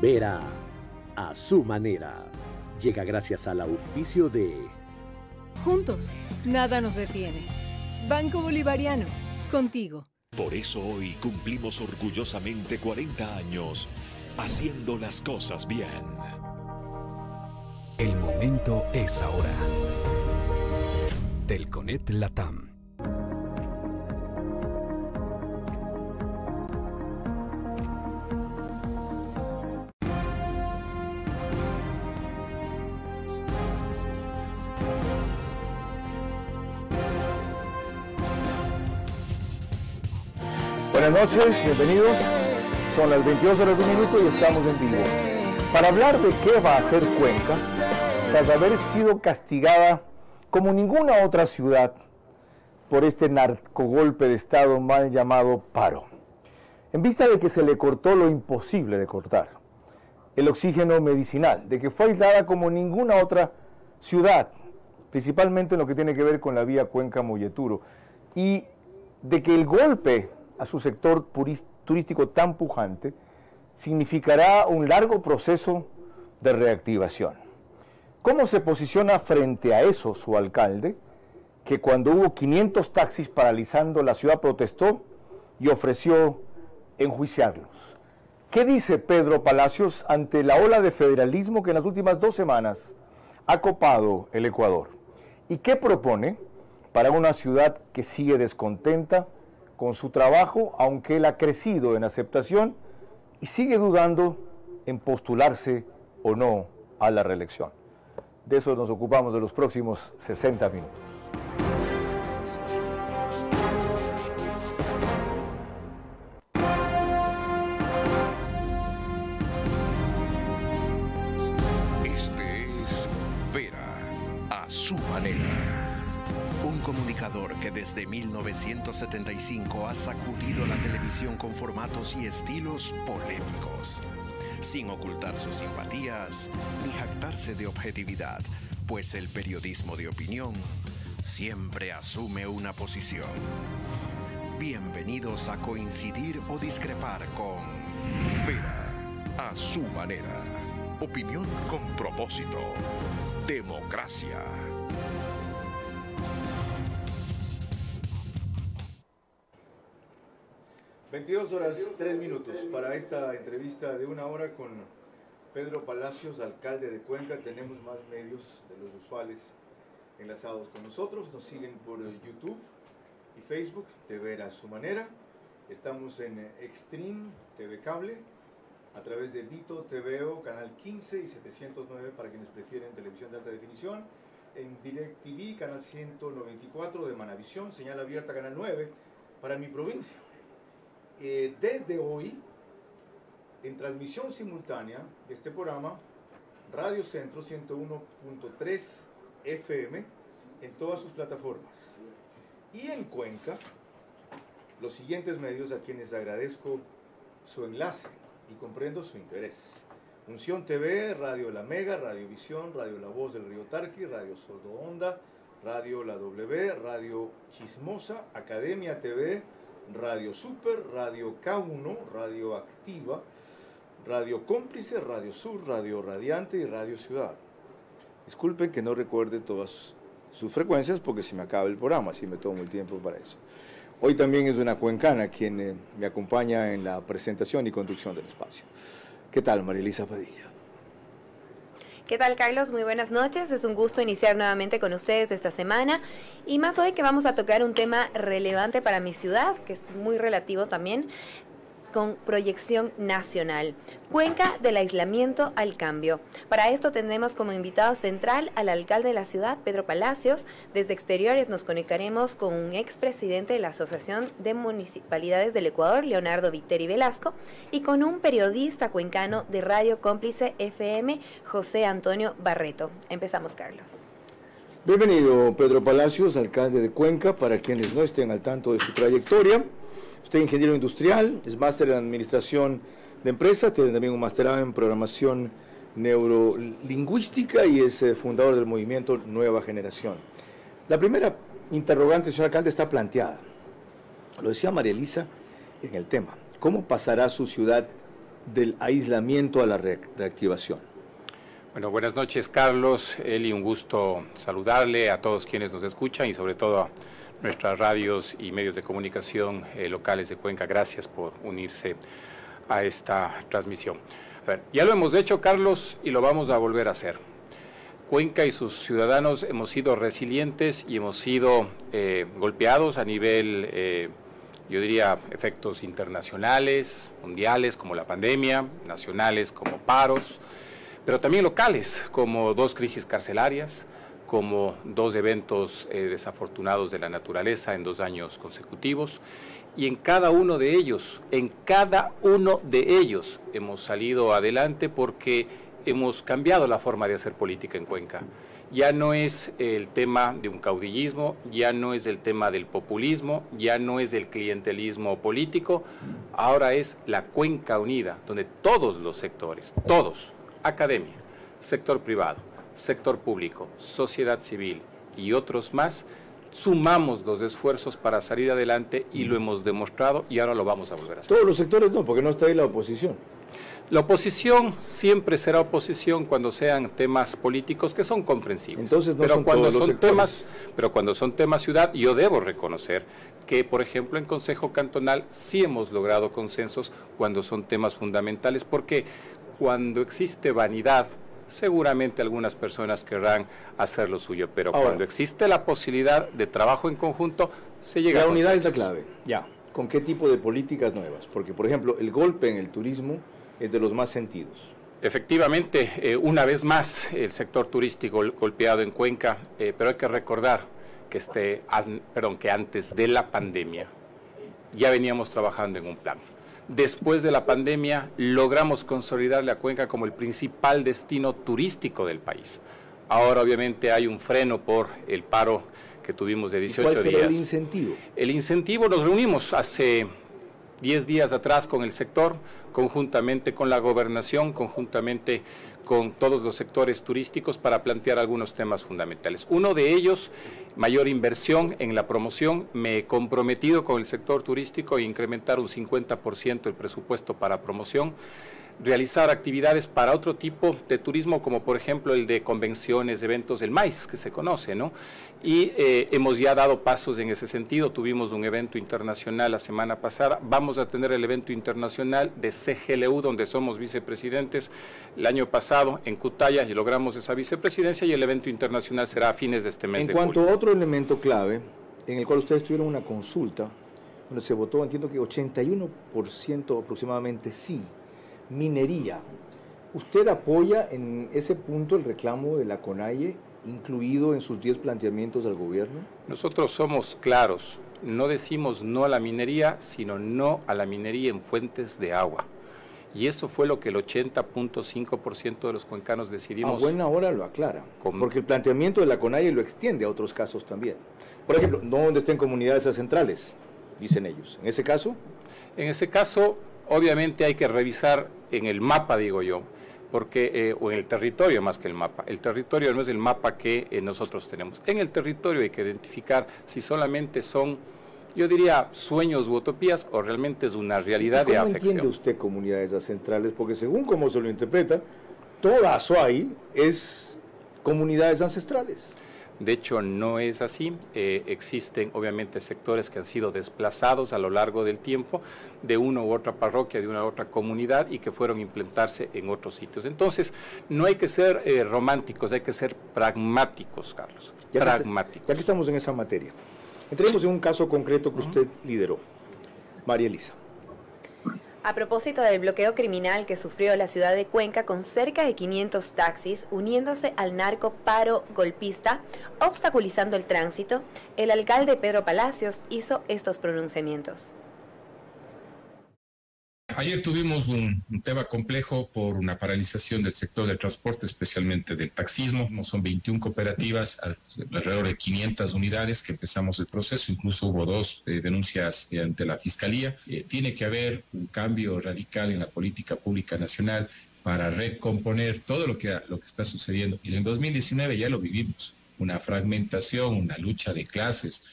Vera a su manera. Llega gracias al auspicio de... Juntos, nada nos detiene. Banco Bolivariano, contigo. Por eso hoy cumplimos orgullosamente 40 años haciendo las cosas bien. El momento es ahora. Telconet Latam. Buenas noches, bienvenidos. Son las 22:01 y estamos en vivo. Para hablar de qué va a hacer Cuenca, tras haber sido castigada como ninguna otra ciudad por este narcogolpe de Estado mal llamado paro. En vista de que se le cortó lo imposible de cortar, el oxígeno medicinal, de que fue aislada como ninguna otra ciudad, principalmente en lo que tiene que ver con la vía Cuenca-Molleturo, y de que el golpe a su sector turístico tan pujante significará un largo proceso de reactivación. ¿Cómo se posiciona frente a eso su alcalde, que cuando hubo 500 taxis paralizando la ciudad protestó y ofreció enjuiciarlos? ¿Qué dice Pedro Palacios ante la ola de federalismo que en las últimas 2 semanas ha copado el Ecuador? ¿Y qué propone para una ciudad que sigue descontenta con su trabajo, aunque él ha crecido en aceptación y sigue dudando en postularse o no a la reelección? De eso nos ocupamos de los próximos 60 minutos. Este es Vera a su manera. Un comunicador que desde 1975 ha sacudido la televisión con formatos y estilos polémicos, sin ocultar sus simpatías ni jactarse de objetividad, pues el periodismo de opinión siempre asume una posición. Bienvenidos a coincidir o discrepar con Vera a su manera. Opinión con propósito. Democracia. (22:03) para esta entrevista de 1 hora con Pedro Palacios, alcalde de Cuenca. Tenemos más medios de los usuales enlazados con nosotros. Nos siguen por YouTube y Facebook de Vera a su manera. Estamos en Extreme TV Cable, a través de Vito TVO, canal 15 y 709 para quienes prefieren televisión de alta definición. En DirecTV, canal 194 de Manavisión, señal abierta, canal 9 para mi provincia. Desde hoy, en transmisión simultánea de este programa, Radio Centro 101.3 FM en todas sus plataformas. Y en Cuenca, los siguientes medios a quienes agradezco su enlace y comprendo su interés: Unción TV, Radio La Mega, Radio Visión, Radio La Voz del Río Tarqui, Radio Sordo Onda, Radio La W, Radio Chismosa, Academia TV, Radio Super, Radio K1, Radio Activa, Radio Cómplice, Radio Sur, Radio Radiante y Radio Ciudad. Disculpen que no recuerde todas sus frecuencias porque se me acaba el programa, así me tomo el tiempo para eso. Hoy también es una cuencana quien me acompaña en la presentación y conducción del espacio. ¿Qué tal, María Elisa Padilla? ¿Qué tal, Carlos? Muy buenas noches. Es un gusto iniciar nuevamente con ustedes esta semana y más hoy que vamos a tocar un tema relevante para mi ciudad, que es muy relativo también, con proyección nacional. Cuenca del aislamiento al cambio. Para esto tenemos como invitado central al alcalde de la ciudad, Pedro Palacios. Desde exteriores nos conectaremos con un expresidente de la Asociación de Municipalidades del Ecuador, Leonardo Viteri Velasco, y con un periodista cuencano de Radio Cómplice FM, José Antonio Barreto. Empezamos, Carlos. Bienvenido, Pedro Palacios, alcalde de Cuenca. Para quienes no estén al tanto de su trayectoria, usted es ingeniero industrial, es máster en administración de empresas, tiene también un masterado en programación neurolingüística y es fundador del movimiento Nueva Generación. La primera interrogante, señor alcalde, está planteada. Lo decía María Elisa en el tema. ¿Cómo pasará su ciudad del aislamiento a la reactivación? Bueno, buenas noches, Carlos. Eli, un gusto saludarle a todos quienes nos escuchan y sobre todo a nuestras radios y medios de comunicación locales de Cuenca. Gracias por unirse a esta transmisión. A ver, ya lo hemos hecho, Carlos, y lo vamos a volver a hacer. Cuenca y sus ciudadanos hemos sido resilientes y hemos sido golpeados a nivel, yo diría, efectos internacionales, mundiales, como la pandemia, nacionales, como paros, pero también locales, como 2 crisis carcelarias, como 2 eventos desafortunados de la naturaleza en 2 años consecutivos, y en cada uno de ellos hemos salido adelante porque hemos cambiado la forma de hacer política en Cuenca. Ya no es el tema de un caudillismo, ya no es el tema del populismo, ya no es del clientelismo político, ahora es la Cuenca unida, donde todos los sectores, todos, academia, sector privado, sector público, sociedad civil y otros más, sumamos los esfuerzos para salir adelante y lo hemos demostrado y ahora lo vamos a volver a hacer. Todos los sectores no, porque no está ahí la oposición. La oposición siempre será oposición cuando sean temas políticos que son comprensibles. Entonces no son todos los sectores. Pero cuando son temas ciudad, yo debo reconocer que, por ejemplo, en Consejo Cantonal sí hemos logrado consensos cuando son temas fundamentales, porque cuando existe vanidad, seguramente algunas personas querrán hacer lo suyo, pero ahora, cuando existe la posibilidad de trabajo en conjunto, se llega a consensos. La unidad es la clave. Ya. ¿Con qué tipo de políticas nuevas? Porque, por ejemplo, el golpe en el turismo es de los más sentidos. Efectivamente, una vez más, el sector turístico golpeado en Cuenca, pero hay que recordar que antes de la pandemia ya veníamos trabajando en un plan. Después de la pandemia logramos consolidarle a Cuenca como el principal destino turístico del país. Ahora obviamente hay un freno por el paro que tuvimos de 18 días. ¿Cuál será el incentivo? El incentivo, nos reunimos hace 10 días atrás con el sector, conjuntamente con la gobernación, conjuntamente con todos los sectores turísticos para plantear algunos temas fundamentales. Uno de ellos, mayor inversión en la promoción. Me he comprometido con el sector turístico a incrementar un 50% el presupuesto para promoción, realizar actividades para otro tipo de turismo, como por ejemplo el de convenciones, eventos, el MAIS, que se conoce, ¿no? Y hemos ya dado pasos en ese sentido. Tuvimos un evento internacional la semana pasada, vamos a tener el evento internacional de CGLU, donde somos vicepresidentes, el año pasado en Cutaya, y logramos esa vicepresidencia, y el evento internacional será a fines de este mes de julio. En cuanto a otro elemento clave, en el cual ustedes tuvieron una consulta, donde se votó, entiendo que 81% aproximadamente sí, minería. ¿Usted apoya en ese punto el reclamo de la CONAIE, incluido en sus 10 planteamientos al gobierno? Nosotros somos claros, no decimos no a la minería, sino no a la minería en fuentes de agua. Y eso fue lo que el 80.5% de los cuencanos decidimos. A buena hora lo aclara, porque el planteamiento de la CONAIE lo extiende a otros casos también. Por ejemplo, no donde estén comunidades ancestrales, dicen ellos. ¿En ese caso? En ese caso, obviamente hay que revisar en el mapa, digo yo, porque o en el territorio más que el mapa. El territorio no es el mapa que nosotros tenemos. En el territorio hay que identificar si solamente son, yo diría, sueños u utopías, o realmente es una realidad de afección. ¿Cómo entiende usted comunidades ancestrales? Porque según cómo se lo interpreta, toda Azuay es comunidades ancestrales. De hecho, no es así. Existen, obviamente, sectores que han sido desplazados a lo largo del tiempo de una u otra parroquia, de una u otra comunidad, y que fueron a implantarse en otros sitios. Entonces, no hay que ser románticos, hay que ser pragmáticos, Carlos. Pragmáticos. Ya que estamos en esa materia, entremos en un caso concreto que usted lideró. María Elisa. A propósito del bloqueo criminal que sufrió la ciudad de Cuenca con cerca de 500 taxis uniéndose al narco paro golpista, obstaculizando el tránsito, el alcalde Pedro Palacios hizo estos pronunciamientos. Ayer tuvimos un tema complejo por una paralización del sector del transporte, especialmente del taxismo. Son 21 cooperativas, alrededor de 500 unidades que empezamos el proceso. Incluso hubo 2 denuncias ante la Fiscalía. Tiene que haber un cambio radical en la política pública nacional para recomponer todo lo que está sucediendo. Y en 2019 ya lo vivimos. Una fragmentación, una lucha de clases.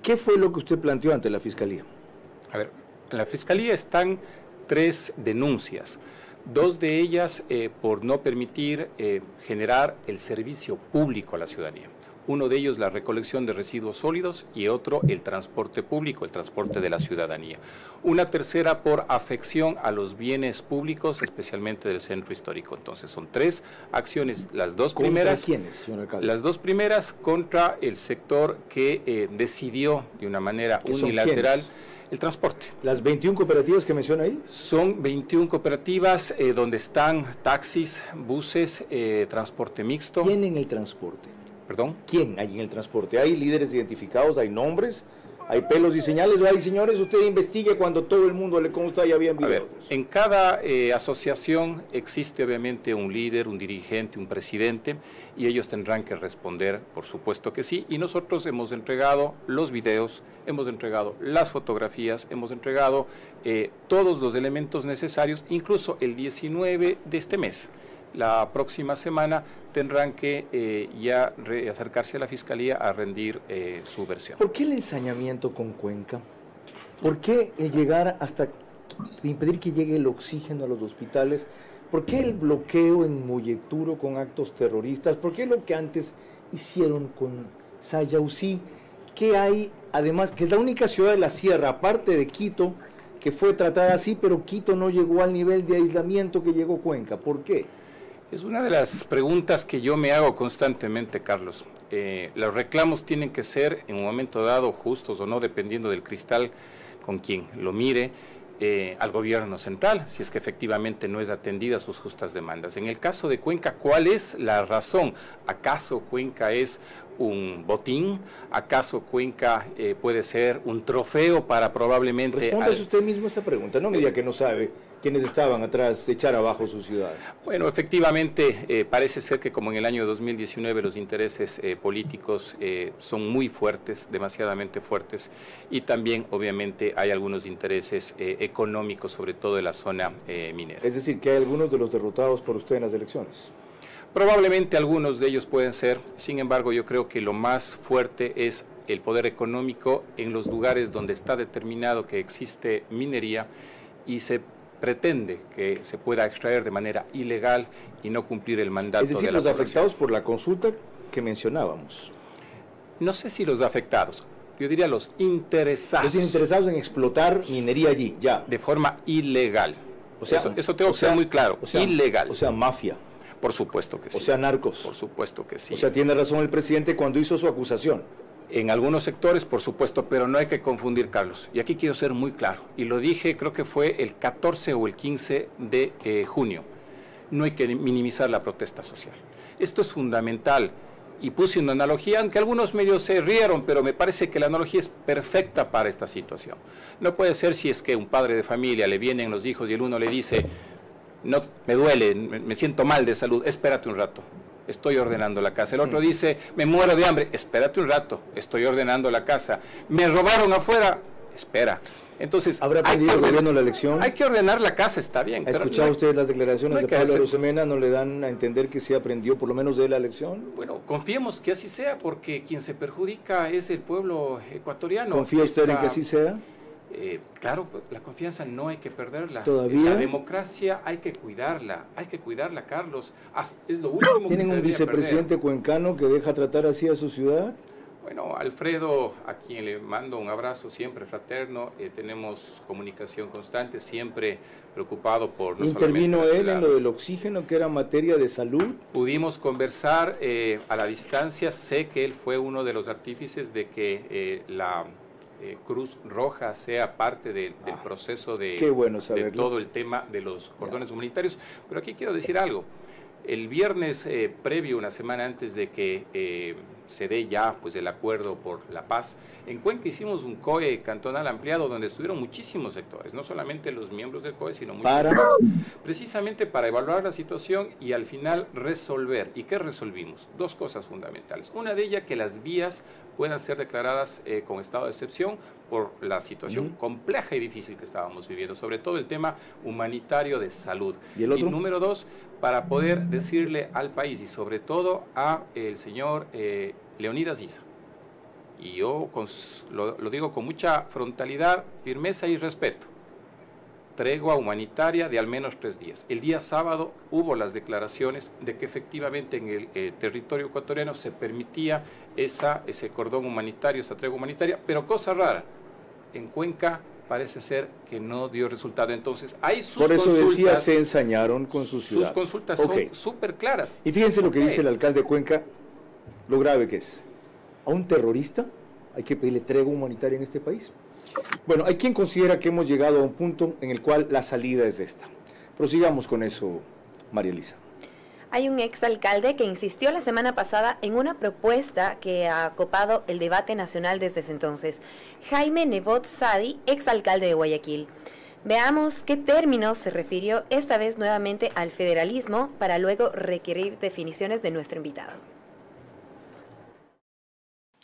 ¿Qué fue lo que usted planteó ante la Fiscalía? A ver, En la Fiscalía están 3 denuncias, 2 de ellas por no permitir generar el servicio público a la ciudadanía. Uno de ellos la recolección de residuos sólidos y otro el transporte público, el transporte de la ciudadanía. Una tercera por afección a los bienes públicos, especialmente del centro histórico. Entonces son 3 acciones, las 2 primeras. ¿Contra quiénes, señor alcalde? Las 2 primeras contra el sector que decidió de una manera unilateral el transporte. ¿Las 21 cooperativas que menciona ahí? Son 21 cooperativas donde están taxis, buses, transporte mixto. ¿Quién en el transporte? ¿Perdón? ¿Quién hay en el transporte? ¿Hay líderes identificados? ¿Hay nombres? ¿Hay pelos y señales? ¿O hay, señores, usted investigue cuando todo el mundo le consta y habían videos? A ver, en cada asociación existe obviamente un líder, un dirigente, un presidente, y ellos tendrán que responder, por supuesto que sí, y nosotros hemos entregado los videos, hemos entregado las fotografías, hemos entregado todos los elementos necesarios, incluso el 19 de este mes. La próxima semana tendrán que ya acercarse a la Fiscalía a rendir su versión. ¿Por qué el ensañamiento con Cuenca? ¿Por qué el llegar hasta impedir que llegue el oxígeno a los hospitales? ¿Por qué el bloqueo en Moyecturo con actos terroristas? ¿Por qué lo que antes hicieron con Sayausí? ¿Qué hay, además, que es la única ciudad de la sierra, aparte de Quito, que fue tratada así, pero Quito no llegó al nivel de aislamiento que llegó Cuenca? ¿Por qué? Es una de las preguntas que yo me hago constantemente, Carlos. Los reclamos tienen que ser, en un momento dado, justos o no, dependiendo del cristal con quien lo mire, al gobierno central, si es que efectivamente no es atendida sus justas demandas. En el caso de Cuenca, ¿cuál es la razón? ¿Acaso Cuenca es un botín? ¿Acaso Cuenca puede ser un trofeo para probablemente... Respóndase usted mismo esa pregunta, no me diga que no sabe quiénes estaban atrás de echar abajo su ciudad. Bueno, efectivamente, parece ser que como en el año 2019 los intereses políticos son muy fuertes, demasiadamente fuertes, y también obviamente hay algunos intereses económicos, sobre todo en la zona minera. Es decir, que hay algunos de los derrotados por usted en las elecciones. Probablemente algunos de ellos pueden ser, sin embargo yo creo que lo más fuerte es el poder económico en los lugares donde está determinado que existe minería y se pretende que se pueda extraer de manera ilegal y no cumplir el mandato de la población. Es decir, los afectados por la consulta que mencionábamos. No sé si los afectados, yo diría los interesados. Los interesados en explotar minería allí, ya. De forma ilegal. O sea, eso tengo que ser muy claro, ilegal. O sea, mafia. Por supuesto que sí. O sea, narcos. Por supuesto que sí. O sea, tiene razón el presidente cuando hizo su acusación. En algunos sectores, por supuesto, pero no hay que confundir, Carlos. Y aquí quiero ser muy claro. Y lo dije, creo que fue el 14 o el 15 de junio. No hay que minimizar la protesta social. Esto es fundamental. Y puse una analogía, aunque algunos medios se rieron, pero me parece que la analogía es perfecta para esta situación. No puede ser si es que un padre de familia le vienen los hijos y el uno le dice, no, me duele, me siento mal de salud, espérate un rato. Estoy ordenando la casa. El otro dice, me muero de hambre, espérate un rato, estoy ordenando la casa. Me robaron afuera, espera. Entonces, ¿habrá aprendido el gobierno la lección? Hay que ordenar la casa, está bien. ¿Ha escuchado usted las declaraciones de Pablo Arosemena? ¿No le dan a entender que se aprendió por lo menos de la lección? Bueno, confiemos que así sea, porque quien se perjudica es el pueblo ecuatoriano. ¿Confía usted en que así sea? Claro, la confianza no hay que perderla. ¿Todavía? La democracia hay que cuidarla, Carlos. Es lo último. ¿Tienen un vicepresidente cuencano que deja tratar así a su ciudad? Bueno, Alfredo, a quien le mando un abrazo siempre fraterno, tenemos comunicación constante, siempre preocupado por... ¿Intervino él en lo del oxígeno, que era materia de salud? Pudimos conversar a la distancia, sé que él fue uno de los artífices de que la Cruz Roja sea parte del proceso de todo el tema de los cordones humanitarios, pero aquí quiero decir algo. El viernes previo, una semana antes de que se dé ya pues el acuerdo por la paz, en Cuenca hicimos un COE cantonal ampliado donde estuvieron muchísimos sectores, no solamente los miembros del COE, sino muchos más, precisamente para evaluar la situación y al final resolver. ¿Y qué resolvimos? Dos cosas fundamentales. Una de ellas, que las vías puedan ser declaradas con estado de excepción por la situación compleja y difícil que estábamos viviendo, sobre todo el tema humanitario de salud. ¿Y el otro? Y número dos, para poder decirle al país y sobre todo a el señor Leonidas Issa, y yo lo digo con mucha frontalidad, firmeza y respeto, tregua humanitaria de al menos 3 días. El día sábado hubo las declaraciones de que efectivamente en el territorio ecuatoriano se permitía ese cordón humanitario, esa tregua humanitaria, pero cosa rara, en Cuenca parece ser que no dio resultado. Entonces, hay sus Por eso consultas, decía, se ensañaron con su ciudad. Sus consultas son súper claras. Y fíjense lo que dice el alcalde de Cuenca, lo grave que es. A un terrorista hay que pedirle tregua humanitaria en este país. Bueno, hay quien considera que hemos llegado a un punto en el cual la salida es esta. Prosigamos con eso, María Elisa. Hay un exalcalde que insistió la semana pasada en una propuesta que ha copado el debate nacional desde ese entonces. Jaime Nebot Sadi, exalcalde de Guayaquil. Veamos qué términos se refirió esta vez nuevamente al federalismo para luego requerir definiciones de nuestro invitado.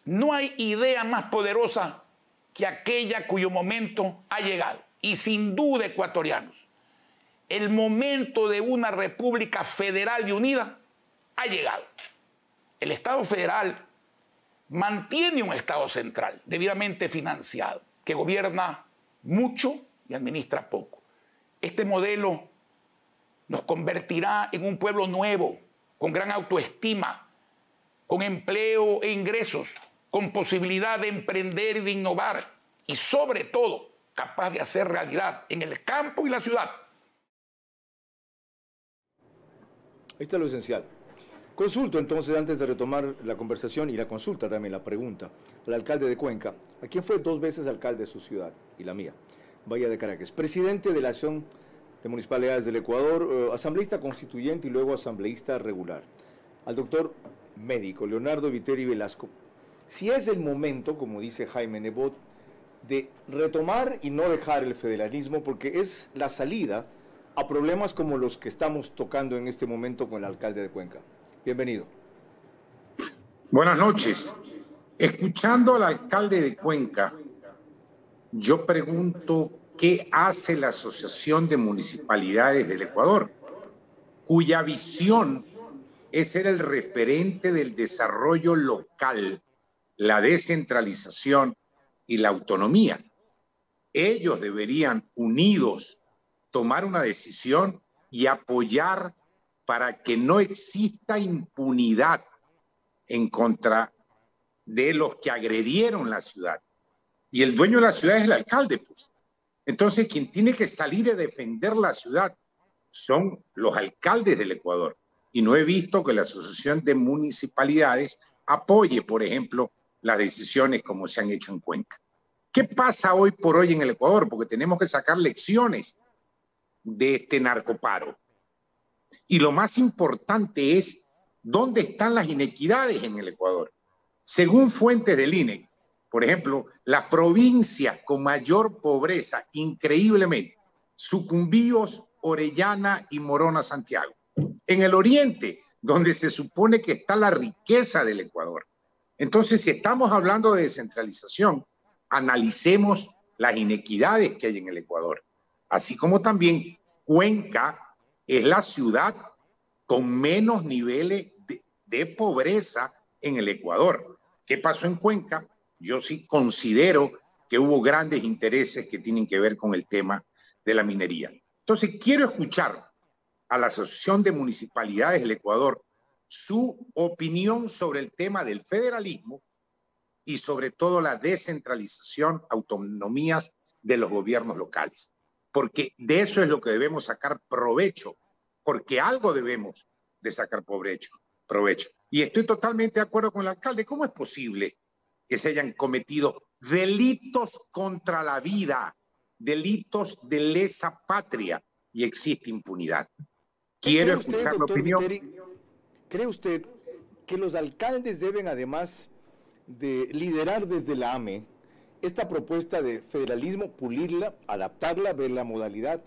No hay idea más poderosa que aquella cuyo momento ha llegado. Y sin duda, ecuatorianos, el momento de una república federal y unida ha llegado. El Estado federal mantiene un Estado central debidamente financiado, que gobierna mucho y administra poco. Este modelo nos convertirá en un pueblo nuevo, con gran autoestima, con empleo e ingresos, con posibilidad de emprender y de innovar, y sobre todo, capaz de hacer realidad en el campo y la ciudad. Ahí está lo esencial. Consulto entonces, antes de retomar la conversación y la consulta también, la pregunta, al alcalde de Cuenca, a quien fue 2 veces alcalde de su ciudad, y la mía, Bahía de Caracas, presidente de la Asociación de Municipalidades del Ecuador, asambleísta constituyente y luego asambleísta regular, al doctor médico Leonardo Viteri Velasco. Si es el momento, como dice Jaime Nebot, de retomar y no dejar el federalismo, porque es la salida a problemas como los que estamos tocando en este momento con el alcalde de Cuenca. Bienvenido. Buenas noches. Escuchando al alcalde de Cuenca, yo pregunto qué hace la Asociación de Municipalidades del Ecuador, cuya visión es ser el referente del desarrollo local, la descentralización y la autonomía. Ellos deberían, unidos, tomar una decisión y apoyar para que no exista impunidad en contra de los que agredieron la ciudad. Y el dueño de la ciudad es el alcalde, pues. Entonces, quien tiene que salir a defender la ciudad son los alcaldes del Ecuador. Y no he visto que la Asociación de Municipalidades apoye, por ejemplo, las decisiones como se han hecho en Cuenca. ¿Qué pasa hoy por hoy en el Ecuador? Porque tenemos que sacar lecciones de este narcoparo. Y lo más importante es dónde están las inequidades en el Ecuador. Según fuentes del INE, por ejemplo, las provincias con mayor pobreza, increíblemente, Sucumbíos, Orellana y Morona, Santiago. En el oriente, donde se supone que está la riqueza del Ecuador. Entonces, si estamos hablando de descentralización, analicemos las inequidades que hay en el Ecuador. Así como también Cuenca es la ciudad con menos niveles de pobreza en el Ecuador. ¿Qué pasó en Cuenca? Yo sí considero que hubo grandes intereses que tienen que ver con el tema de la minería. Entonces, quiero escuchar a la Asociación de Municipalidades del Ecuador su opinión sobre el tema del federalismo y sobre todo la descentralización, autonomías de los gobiernos locales. Porque de eso es lo que debemos sacar provecho, porque algo debemos de sacar provecho. Y estoy totalmente de acuerdo con el alcalde. ¿Cómo es posible que se hayan cometido delitos contra la vida, delitos de lesa patria y existe impunidad? Quiero escuchar la opinión. ¿Cree usted que los alcaldes deben, además de liderar desde la AME, esta propuesta de federalismo, pulirla, adaptarla, ver la modalidad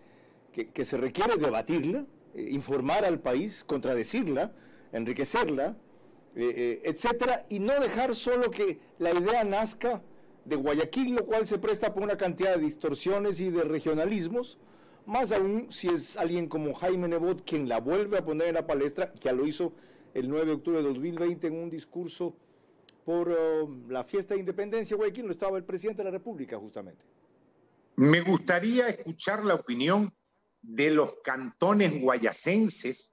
que se requiere, debatirla, informar al país, contradecirla, enriquecerla, etcétera, y no dejar solo que la idea nazca de Guayaquil, lo cual se presta por una cantidad de distorsiones y de regionalismos, más aún si es alguien como Jaime Nebot quien la vuelve a poner en la palestra, ya lo hizo el 9 de octubre de 2020 en un discurso por la fiesta de independencia de Guayaquil, donde estaba el presidente de la República justamente. Me gustaría escuchar la opinión de los cantones guayacenses,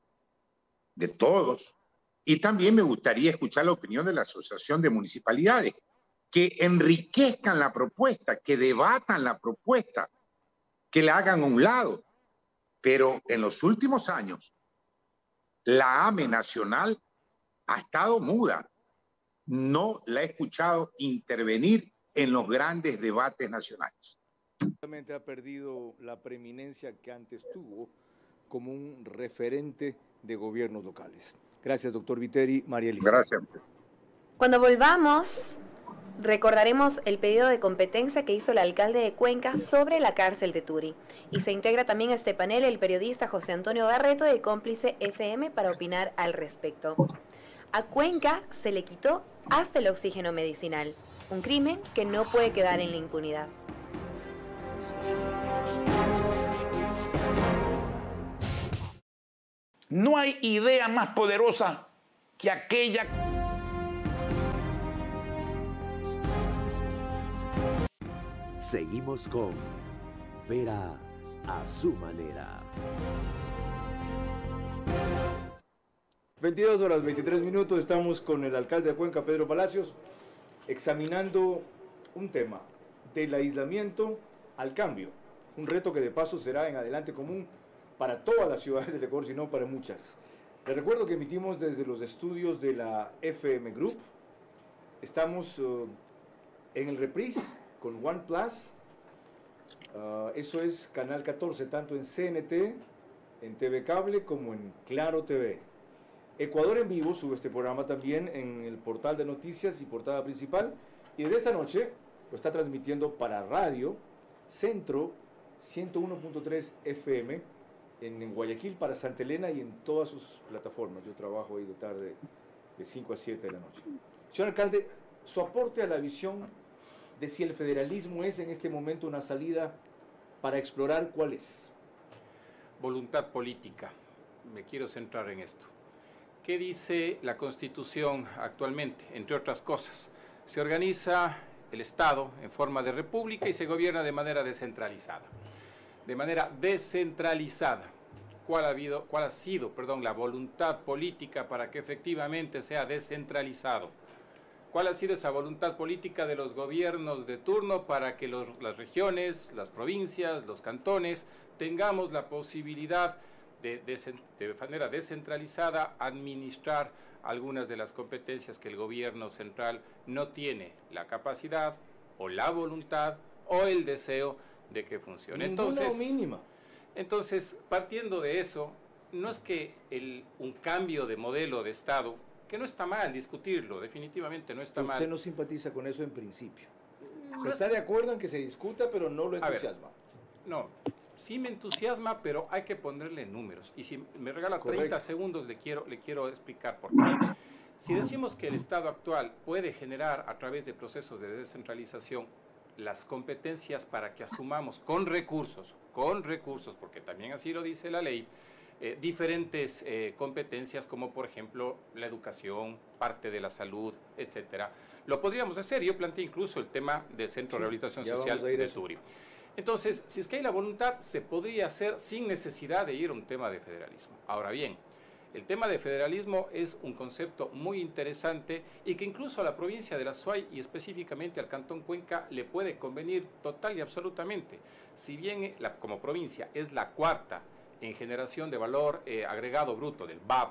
de todos, y también me gustaría escuchar la opinión de la Asociación de Municipalidades, que enriquezcan la propuesta, que debatan la propuesta, que la hagan a un lado. Pero en los últimos años, la AME nacional ha estado muda. No la he escuchado intervenir en los grandes debates nacionales. Ha perdido la preeminencia que antes tuvo como un referente de gobiernos locales. Gracias, doctor Viteri. María Elisa. Gracias. Cuando volvamos, recordaremos el pedido de competencia que hizo el alcalde de Cuenca sobre la cárcel de Turi. Y se integra también a este panel el periodista José Antonio Barreto de Cómplice FM para opinar al respecto. A Cuenca se le quitó hasta el oxígeno medicinal, un crimen que no puede quedar en la impunidad. No hay idea más poderosa que aquella. Seguimos con Vera a su manera. 22 horas 23 minutos, estamos con el alcalde de Cuenca, Pedro Palacios, examinando un tema del aislamiento al cambio, un reto que de paso será en adelante común para todas las ciudades del Ecuador, sino para muchas. Les recuerdo que emitimos desde los estudios de la FM Group, estamos en el reprise con OnePlus, eso es Canal 14, tanto en CNT, en TV Cable como en Claro TV. Ecuador en Vivo sube este programa también en el portal de noticias y portada principal, y desde esta noche lo está transmitiendo para Radio Centro 101.3 FM en Guayaquil, para Santa Elena y en todas sus plataformas. Yo trabajo ahí de tarde de 5 a 7 de la noche. Señor alcalde, su aporte a la visión de si el federalismo es en este momento una salida para explorar, ¿cuál es? Voluntad política. Me quiero centrar en esto. ¿Qué dice la Constitución actualmente? Entre otras cosas, se organiza el Estado en forma de república y se gobierna de manera descentralizada. De manera descentralizada. ¿Cuál ha sido la voluntad política para que efectivamente sea descentralizado? ¿Cuál ha sido esa voluntad política de los gobiernos de turno para que las regiones, las provincias, los cantones tengamos la posibilidad de manera descentralizada administrar algunas de las competencias que el gobierno central no tiene la capacidad o la voluntad o el deseo de que funcione? Entonces, partiendo de eso, no es que un cambio de modelo de Estado, que no está mal discutirlo, definitivamente no está mal. Usted no simpatiza con eso en principio. Está de acuerdo en que se discuta, pero no lo entusiasma. No, sí me entusiasma, pero hay que ponerle números. Y si me regala 30 segundos, le quiero explicar por qué. Si decimos que el Estado actual puede generar a través de procesos de descentralización las competencias para que asumamos con recursos, porque también así lo dice la ley, diferentes competencias como por ejemplo la educación, parte de la salud, etcétera. Lo podríamos hacer. Yo planteé incluso el tema del Centro de Rehabilitación Social de Turi. Entonces, si es que hay la voluntad, se podría hacer sin necesidad de ir a un tema de federalismo. Ahora bien, el tema de federalismo es un concepto muy interesante y que incluso a la provincia de La Suay y específicamente al Cantón Cuenca le puede convenir total y absolutamente. Si bien como provincia es la cuarta en generación de valor agregado bruto del BAV,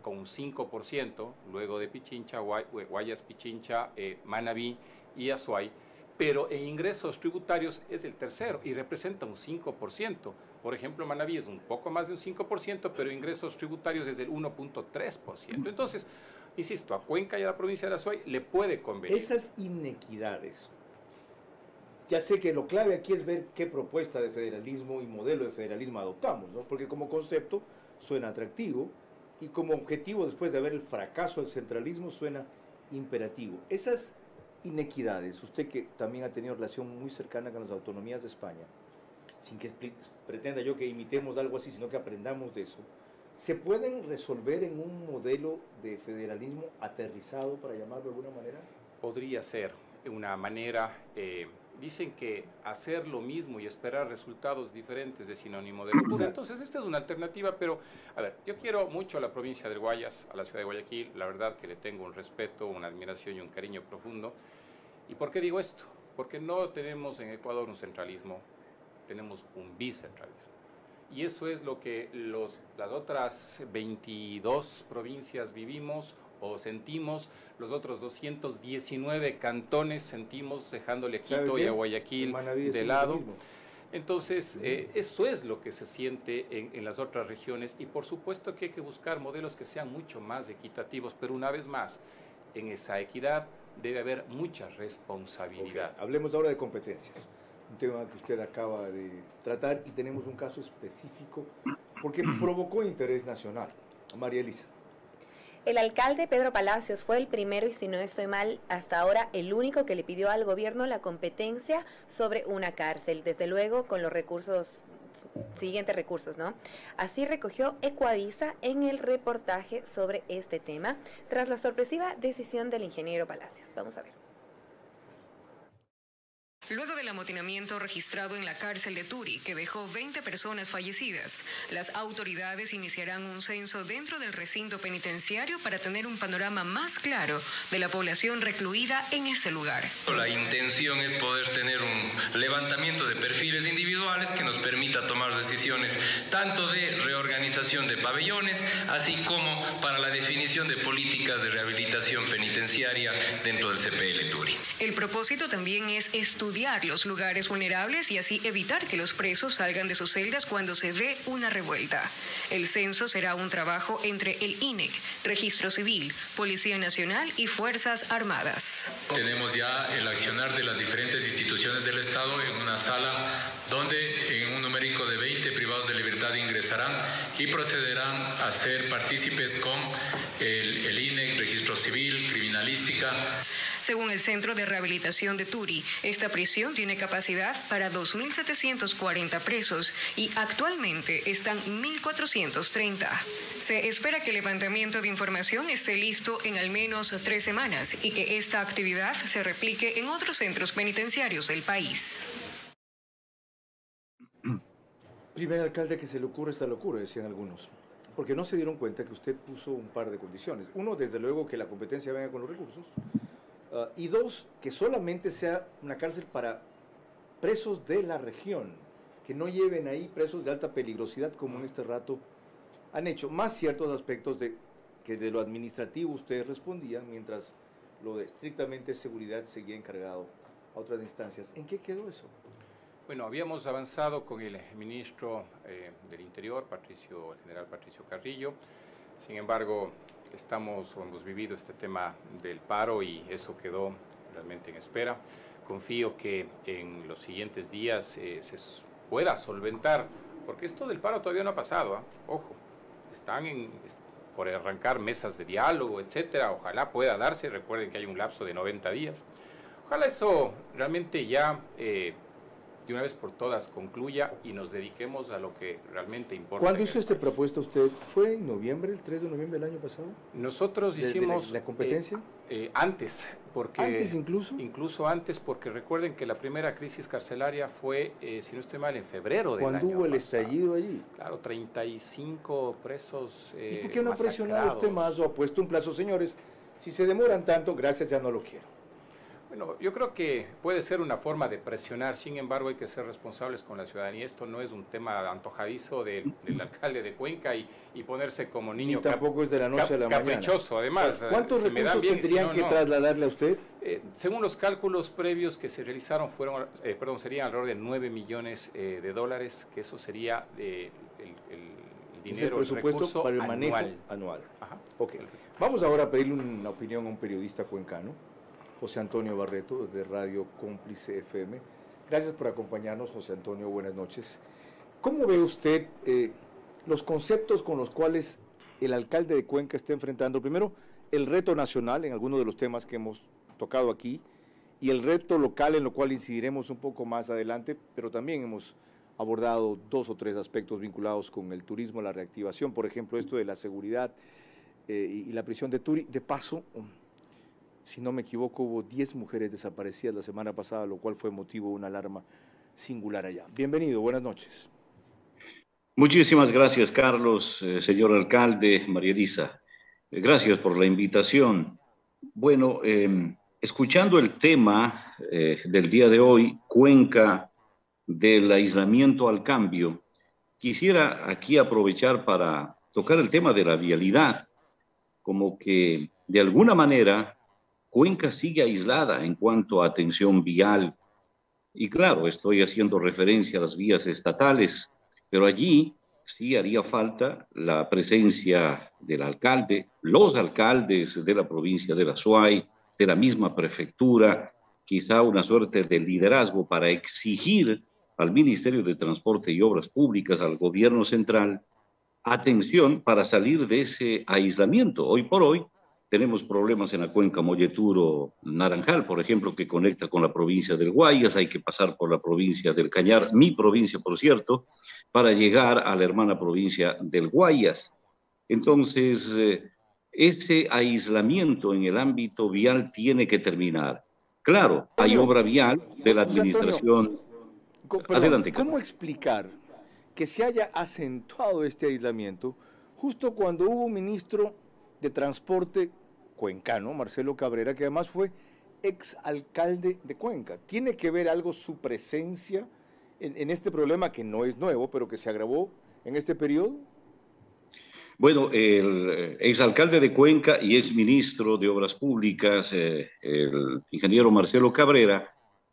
con un 5%, luego de Pichincha, Guayas, Pichincha, Manabí y Azuay, pero en ingresos tributarios es el tercero y representa un 5%. Por ejemplo, Manabí es un poco más de un 5%, pero ingresos tributarios es del 1.3%. Entonces, insisto, a Cuenca y a la provincia de Azuay le puede convenir. Esas inequidades, ya sé que lo clave aquí es ver qué propuesta de federalismo y modelo de federalismo adoptamos, ¿no? Porque como concepto suena atractivo y como objetivo, después de ver el fracaso del centralismo, suena imperativo. Esas inequidades, usted que también ha tenido relación muy cercana con las autonomías de España, sin que pretenda yo que imitemos algo así, sino que aprendamos de eso, ¿se pueden resolver en un modelo de federalismo aterrizado, para llamarlo de alguna manera? Podría ser una manera dicen que hacer lo mismo y esperar resultados diferentes es sinónimo de locura. Entonces, esta es una alternativa, pero, a ver, yo quiero mucho a la provincia del Guayas, a la ciudad de Guayaquil, la verdad que le tengo un respeto, una admiración y un cariño profundo. ¿Y por qué digo esto? Porque no tenemos en Ecuador un centralismo, tenemos un bicentralismo. Y eso es lo que las otras 22 provincias vivimos o sentimos, los otros 219 cantones sentimos, dejándole a Quito y a Guayaquil de lado. Entonces, eso es lo que se siente en las otras regiones, y por supuesto que hay que buscar modelos que sean mucho más equitativos, pero una vez más, en esa equidad debe haber mucha responsabilidad. Okay. Hablemos ahora de competencias, un tema que usted acaba de tratar, y tenemos un caso específico porque provocó interés nacional. María Elisa. El alcalde Pedro Palacios fue el primero, y si no estoy mal, hasta ahora el único que le pidió al gobierno la competencia sobre una cárcel, desde luego con los siguientes recursos, ¿no? Así recogió Ecuavisa en el reportaje sobre este tema, tras la sorpresiva decisión del ingeniero Palacios. Vamos a ver. Luego del amotinamiento registrado en la cárcel de Turi, que dejó 20 personas fallecidas, las autoridades iniciarán un censo dentro del recinto penitenciario para tener un panorama más claro de la población recluida en ese lugar. La intención es poder tener un levantamiento de perfiles individuales que nos permita tomar decisiones tanto de reorganización de pabellones, así como para la definición de políticas de rehabilitación penitenciaria dentro del CPL Turi. El propósito también es estudiar los lugares vulnerables y así evitar que los presos salgan de sus celdas cuando se dé una revuelta. El censo será un trabajo entre el INEC, Registro Civil, Policía Nacional y Fuerzas Armadas. Tenemos ya el accionar de las diferentes instituciones del Estado en una sala donde en un numérico de 20 privados de libertad ingresarán y procederán a ser partícipes con el INEC, Registro Civil, Criminalística. Según el Centro de Rehabilitación de Turi, esta prisión tiene capacidad para 2.740 presos y actualmente están 1.430. Se espera que el levantamiento de información esté listo en al menos 3 semanas y que esta actividad se replique en otros centros penitenciarios del país. Primer alcalde que se le ocurre esta locura, decían algunos, porque no se dieron cuenta que usted puso un par de condiciones. Uno, desde luego, que la competencia venga con los recursos. Y dos, que solamente sea una cárcel para presos de la región, que no lleven ahí presos de alta peligrosidad como en este rato han hecho, más ciertos aspectos que de lo administrativo ustedes respondían, mientras lo de estrictamente seguridad seguía encargado a otras instancias. ¿En qué quedó eso? Bueno, habíamos avanzado con el ministro del Interior, el general Patricio Carrillo. Sin embargo, hemos vivido este tema del paro y eso quedó realmente en espera. Confío que en los siguientes días se pueda solventar, porque esto del paro todavía no ha pasado, ¿eh? Ojo, están por arrancar mesas de diálogo, etcétera. Ojalá pueda darse. Recuerden que hay un lapso de 90 días. Ojalá eso realmente ya de una vez por todas concluya y nos dediquemos a lo que realmente importa. ¿Cuándo hizo esta propuesta usted? ¿Fue en noviembre, el 3 de noviembre del año pasado? Nosotros hicimos... ¿La competencia? Antes, porque... ¿Antes incluso? Incluso antes, porque recuerden que la primera crisis carcelaria fue, si no estoy mal, en febrero del año pasado. ¿Cuándo hubo el estallido allí? Claro, 35 presos ¿Y por qué no ha presionado usted más o ha puesto un plazo? Señores, si se demoran tanto, gracias, ya no lo quiero. Bueno, yo creo que puede ser una forma de presionar, sin embargo hay que ser responsables con la ciudadanía. Esto no es un tema antojadizo del alcalde de Cuenca y ponerse como niño. Ni tampoco es de la noche a la mañana. Caprichoso, además. ¿Cuántos recursos tendrían que trasladarle a usted? Según los cálculos previos que se realizaron, serían alrededor de 9 millones de dólares, que eso sería el dinero, el presupuesto para el manejo anual. Ajá. Okay. Vamos ahora a pedirle una opinión a un periodista cuencano, José Antonio Barreto, de Radio Cómplice FM. Gracias por acompañarnos, José Antonio, buenas noches. ¿Cómo ve usted los conceptos con los cuales el alcalde de Cuenca está enfrentando, primero, el reto nacional en algunos de los temas que hemos tocado aquí, y el reto local en lo cual incidiremos un poco más adelante, pero también hemos abordado 2 o 3 aspectos vinculados con el turismo, la reactivación, por ejemplo, esto de la seguridad y la prisión de Turi. De paso, si no me equivoco, hubo 10 mujeres desaparecidas la semana pasada, lo cual fue motivo de una alarma singular allá. Bienvenido, buenas noches. Muchísimas gracias, Carlos, señor alcalde, María Elisa. Gracias por la invitación. Bueno, escuchando el tema del día de hoy, Cuenca, del aislamiento al cambio, quisiera aquí aprovechar para tocar el tema de la vialidad, como que de alguna manera Cuenca sigue aislada en cuanto a atención vial. Y claro, estoy haciendo referencia a las vías estatales, pero allí sí haría falta la presencia del alcalde, los alcaldes de la provincia de la Azuay, de la misma prefectura, quizá una suerte de liderazgo para exigir al Ministerio de Transporte y Obras Públicas, al gobierno central, atención para salir de ese aislamiento. Hoy por hoy tenemos problemas en la cuenca Molleturo-Naranjal, por ejemplo, que conecta con la provincia del Guayas, hay que pasar por la provincia del Cañar, mi provincia, por cierto, para llegar a la hermana provincia del Guayas. Entonces, ese aislamiento en el ámbito vial tiene que terminar. Claro, hay obra vial de la administración. Adelante, ¿cómo explicar que se haya acentuado este aislamiento justo cuando hubo un ministro de Transporte cuencano, Marcelo Cabrera, que además fue exalcalde de Cuenca? ¿Tiene que ver algo su presencia en este problema que no es nuevo, pero que se agravó en este periodo? Bueno, el exalcalde de Cuenca y exministro de Obras Públicas, el ingeniero Marcelo Cabrera,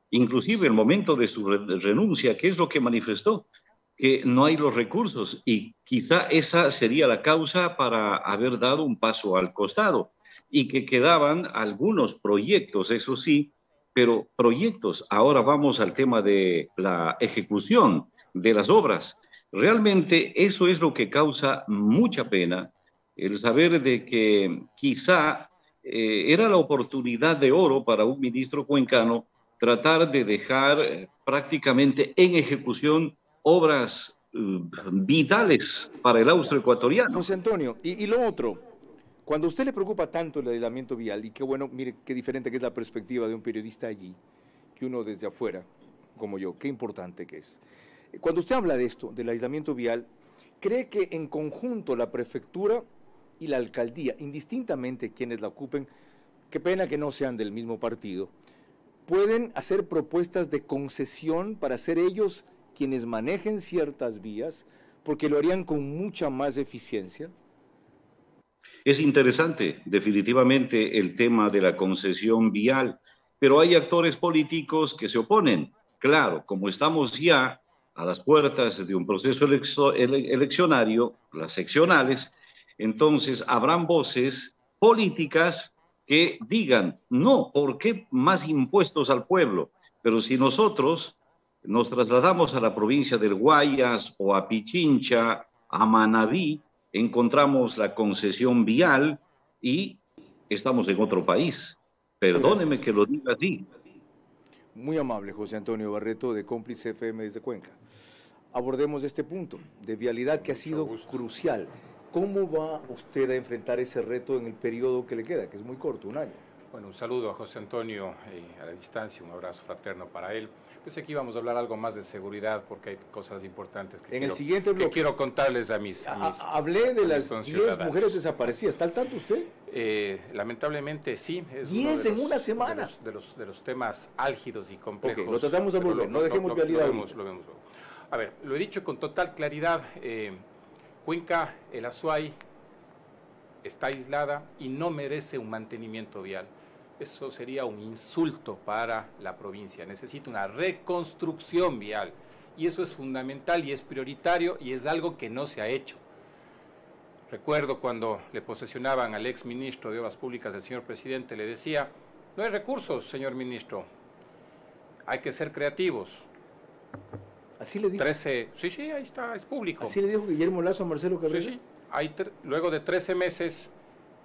inclusive el momento de su renuncia, ¿qué es lo que manifestó? Que no hay los recursos, y quizá esa sería la causa para haber dado un paso al costado, y que quedaban algunos proyectos, eso sí, pero proyectos. Ahora vamos al tema de la ejecución de las obras. Realmente eso es lo que causa mucha pena, el saber de que quizá era la oportunidad de oro para un ministro cuencano tratar de dejar prácticamente en ejecución obras vitales para el austro ecuatoriano. José Antonio, y lo otro, cuando a usted le preocupa tanto el aislamiento vial, y qué bueno, mire qué diferente que es la perspectiva de un periodista allí, que uno desde afuera, como yo, qué importante que es. Cuando usted habla de esto, del aislamiento vial, ¿cree que en conjunto la prefectura y la alcaldía, indistintamente quienes la ocupen, qué pena que no sean del mismo partido, pueden hacer propuestas de concesión para ser ellos quienes manejen ciertas vías, porque lo harían con mucha más eficiencia? Es interesante, definitivamente, el tema de la concesión vial, pero hay actores políticos que se oponen. Claro, como estamos ya a las puertas de un proceso eleccionario, las seccionales, entonces habrán voces políticas que digan, no, ¿por qué más impuestos al pueblo? Pero si nosotros nos trasladamos a la provincia del Guayas o a Pichincha, a Manabí, encontramos la concesión vial y estamos en otro país. Perdóneme que lo diga así. Muy amable, José Antonio Barreto, de Cómplice FM desde Cuenca. Abordemos este punto de vialidad que ha sido crucial. ¿Cómo va usted a enfrentar ese reto en el periodo que le queda, que es muy corto, un año? Bueno, un saludo a José Antonio a la distancia, un abrazo fraterno para él. Pensé que íbamos a hablar algo más de seguridad porque hay cosas importantes que, el siguiente bloque, que quiero contarles a mis hablé de las 10 mujeres desaparecidas. ¿Está al tanto usted? Lamentablemente sí. Es 10 en una semana. De los temas álgidos y complejos. Okay, lo tratamos de volver, no dejemos vialidad. Lo vemos. A ver, lo he dicho con total claridad. Cuenca, el Azuay, está aislada y no merece un mantenimiento vial. Eso sería un insulto para la provincia. Necesita una reconstrucción vial y eso es fundamental y es prioritario y es algo que no se ha hecho. Recuerdo cuando le posesionaban al ex ministro de Obras Públicas, el señor presidente, le decía, no hay recursos, señor ministro, hay que ser creativos. Así le dijo. Sí, ahí está, es público. Así le dijo Guillermo Lazo a Marcelo Cabrera. Sí. Luego de 13 meses,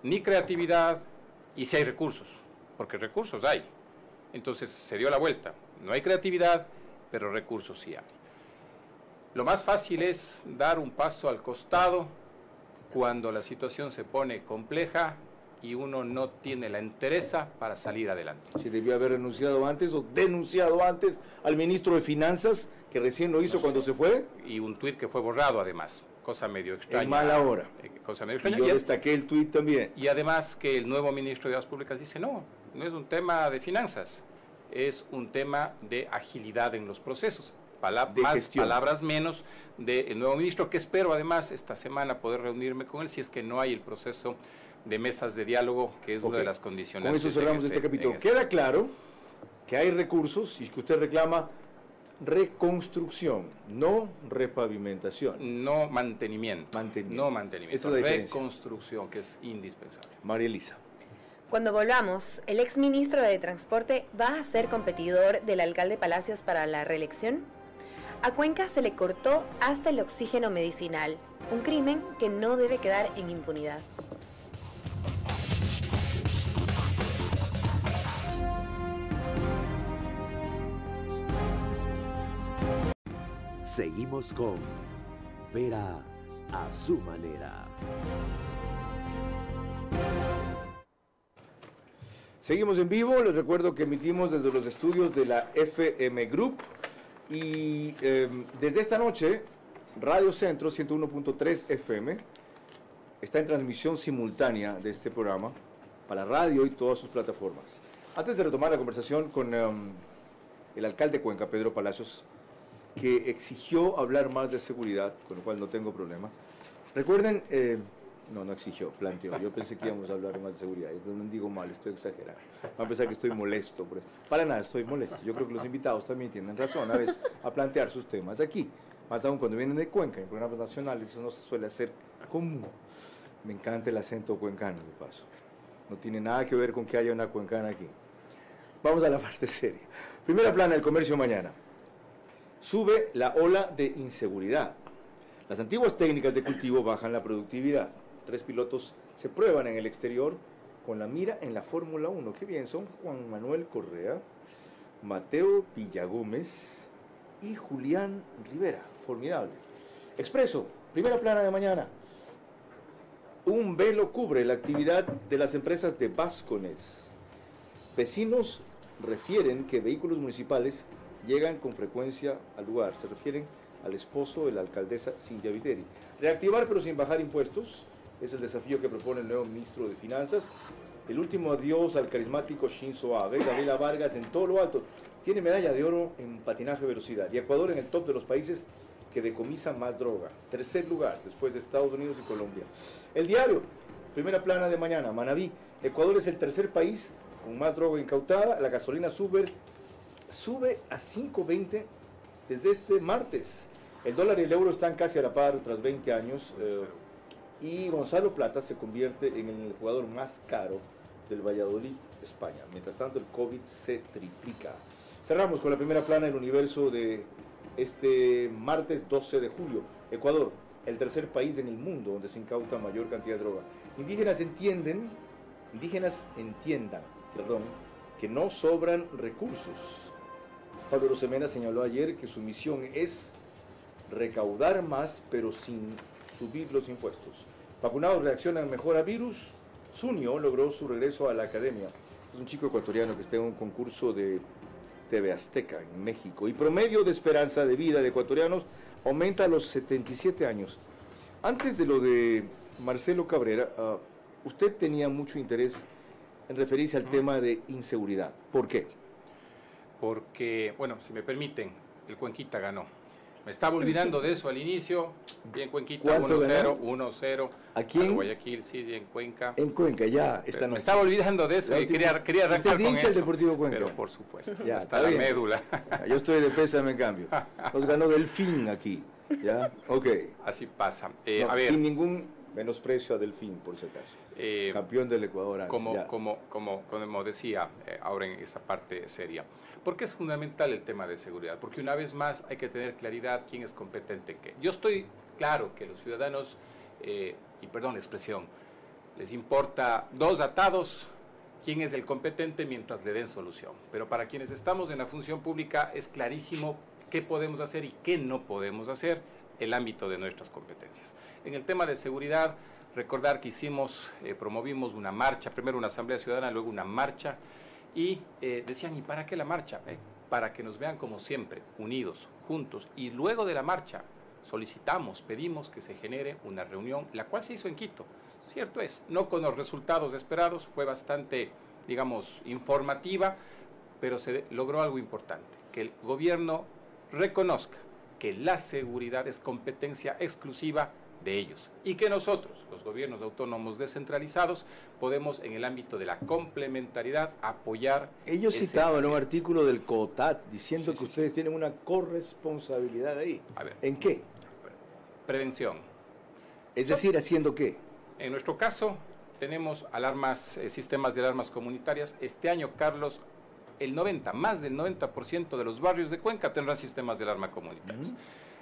ni creatividad y sí hay recursos, porque recursos hay. Entonces se dio la vuelta. No hay creatividad, pero recursos sí hay. Lo más fácil es dar un paso al costado cuando la situación se pone compleja y uno no tiene la entereza para salir adelante. Si debió haber renunciado antes o denunciado antes al ministro de Finanzas, que recién lo hizo cuando se fue. Y un tuit que fue borrado además, cosa medio extraña. En mala hora. Cosa medio extraña. Y yo destaqué el tuit también. Y además que el nuevo ministro de Obras Públicas dice, no es un tema de finanzas, es un tema de agilidad en los procesos. Más gestión. Palabras menos del nuevo ministro, que espero además esta semana poder reunirme con él si es que no hay el proceso de mesas de diálogo, que es una de las condicionantes. Con eso cerramos este capítulo. Queda claro que hay recursos y que usted reclama reconstrucción, no repavimentación. No mantenimiento. No mantenimiento. Esa es la diferencia. Reconstrucción, que es indispensable. María Elisa. Cuando volvamos, ¿el exministro de Transporte va a ser competidor del alcalde Palacios para la reelección? A Cuenca se le cortó hasta el oxígeno medicinal, un crimen que no debe quedar en impunidad. Seguimos con Vera a su manera. Seguimos en vivo, les recuerdo que emitimos desde los estudios de la FM Group y desde esta noche Radio Centro 101.3 FM está en transmisión simultánea de este programa para radio y todas sus plataformas. Antes de retomar la conversación con el alcalde de Cuenca, Pedro Palacios, que exigió hablar más de seguridad, con lo cual no tengo problema. Recuerden, no exigió, planteó. Yo pensé que íbamos a hablar más de seguridad. No digo mal, estoy exagerando. Va a pensar que estoy molesto por eso. Para nada, estoy molesto. Yo creo que los invitados también tienen razón a veces a plantear sus temas aquí. Más aún cuando vienen de Cuenca, en programas nacionales, eso no se suele hacer común. Me encanta el acento cuencano, de paso. No tiene nada que ver con que haya una cuencana aquí. Vamos a la parte seria. Primera plana del comercio mañana. Sube la ola de inseguridad. Las antiguas técnicas de cultivo bajan la productividad. 3 pilotos se prueban en el exterior con la mira en la Fórmula 1. Qué bien, son Juan Manuel Correa, Mateo Villagómez y Julián Rivera. Formidable. Expreso, primera plana de mañana. Un velo cubre la actividad de las empresas de Vascones. Vecinos refieren que vehículos municipales llegan con frecuencia al lugar. Se refieren al esposo de la alcaldesa Cintia Viteri. Reactivar pero sin bajar impuestos es el desafío que propone el nuevo ministro de Finanzas. El último adiós al carismático Shinzo Abe. Gabriela Vargas en todo lo alto tiene medalla de oro en patinaje de velocidad y Ecuador en el top de los países que decomisan más droga. Tercer lugar después de Estados Unidos y Colombia. El diario, primera plana de mañana. Manabí, Ecuador es el tercer país con más droga incautada. La gasolina sube a 5.20 desde este martes. El dólar y el euro están casi a la par tras 20 años. Y Gonzalo Plata se convierte en el jugador más caro del Valladolid, España. Mientras tanto, el COVID se triplica. Cerramos con la primera plana del universo de este martes 12 de julio. Ecuador, el tercer país en el mundo donde se incauta mayor cantidad de droga. Indígenas entiendan, que no sobran recursos. Pablo Rosemena señaló ayer que su misión es recaudar más, pero sin subir los impuestos. Vacunados reaccionan mejor a virus. Zunio logró su regreso a la academia. Es un chico ecuatoriano que está en un concurso de TV Azteca en México. Y promedio de esperanza de vida de ecuatorianos aumenta a los 77 años. Antes de lo de Marcelo Cabrera, usted tenía mucho interés en referirse al tema de inseguridad. ¿Por qué? Porque, bueno, si me permiten, el Cuenquita ganó. Me estaba olvidando de eso al inicio. Bien, Cuenquita, 1-0, 1-0. ¿A quién? Al Guayaquil, sí, en Cuenca. En Cuenca, ya. Esta noche. Me estaba olvidando de eso y quería arrancar con eso. El Deportivo Cuenca? Pero por supuesto, ya, está la bien. médula. Yo estoy de pésame en cambio. Nos ganó Delfín aquí. ¿Ya? Ok. Así pasa. No, a ver, sin ningún menosprecio a Delfín, por si acaso. Campeón del Ecuador antes, como decía ahora en esa parte seria. ¿Por qué es fundamental el tema de seguridad? Porque una vez más hay que tener claridad quién es competente en qué. Yo estoy claro que los ciudadanos, y perdón la expresión, les importa dos atados quién es el competente mientras le den solución. Pero para quienes estamos en la función pública es clarísimo qué podemos hacer y qué no podemos hacer, el ámbito de nuestras competencias. En el tema de seguridad, Recordar que promovimos una marcha, primero una asamblea ciudadana, luego una marcha, y decían, ¿y para qué la marcha? Para que nos vean como siempre, unidos, juntos, y luego de la marcha pedimos que se genere una reunión, la cual se hizo en Quito, cierto es, no con los resultados esperados, fue bastante, digamos, informativa, pero se logró algo importante, que el gobierno reconozca que la seguridad es competencia exclusiva de ellos y que nosotros, los gobiernos autónomos descentralizados, podemos en el ámbito de la complementariedad apoyar. Ellos citaban un artículo del COTAT diciendo que ustedes tienen una corresponsabilidad ahí. A ver, ¿en qué? Prevención. Es decir, ¿haciendo qué? En nuestro caso tenemos sistemas de alarmas comunitarias. Este año, Carlos, más del 90% de los barrios de Cuenca tendrán sistemas de alarma comunitarios.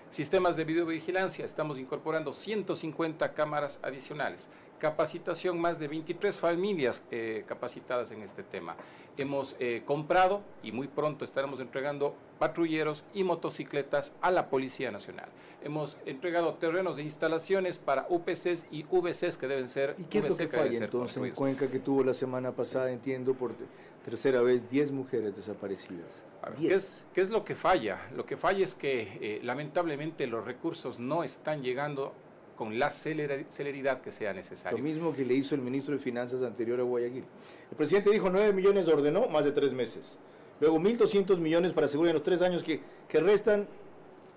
Sistemas de videovigilancia, estamos incorporando 150 cámaras adicionales. Capacitación, más de 23 familias capacitadas en este tema. Hemos comprado y muy pronto estaremos entregando patrulleros y motocicletas a la Policía Nacional. Hemos entregado terrenos de instalaciones para UPCs y VCs que deben ser. ¿Y qué es lo que falla entonces en Cuenca, que tuvo la semana pasada, entiendo, por tercera vez, 10 mujeres desaparecidas? A ver, ¿qué es lo que falla? Lo que falla es que lamentablemente los recursos no están llegando con la celeridad que sea necesario. Lo mismo que le hizo el ministro de Finanzas anterior a Guayaquil. El presidente dijo 9 millones ordenó, más de 3 meses. Luego 1.200 millones para seguridad en los 3 años que restan.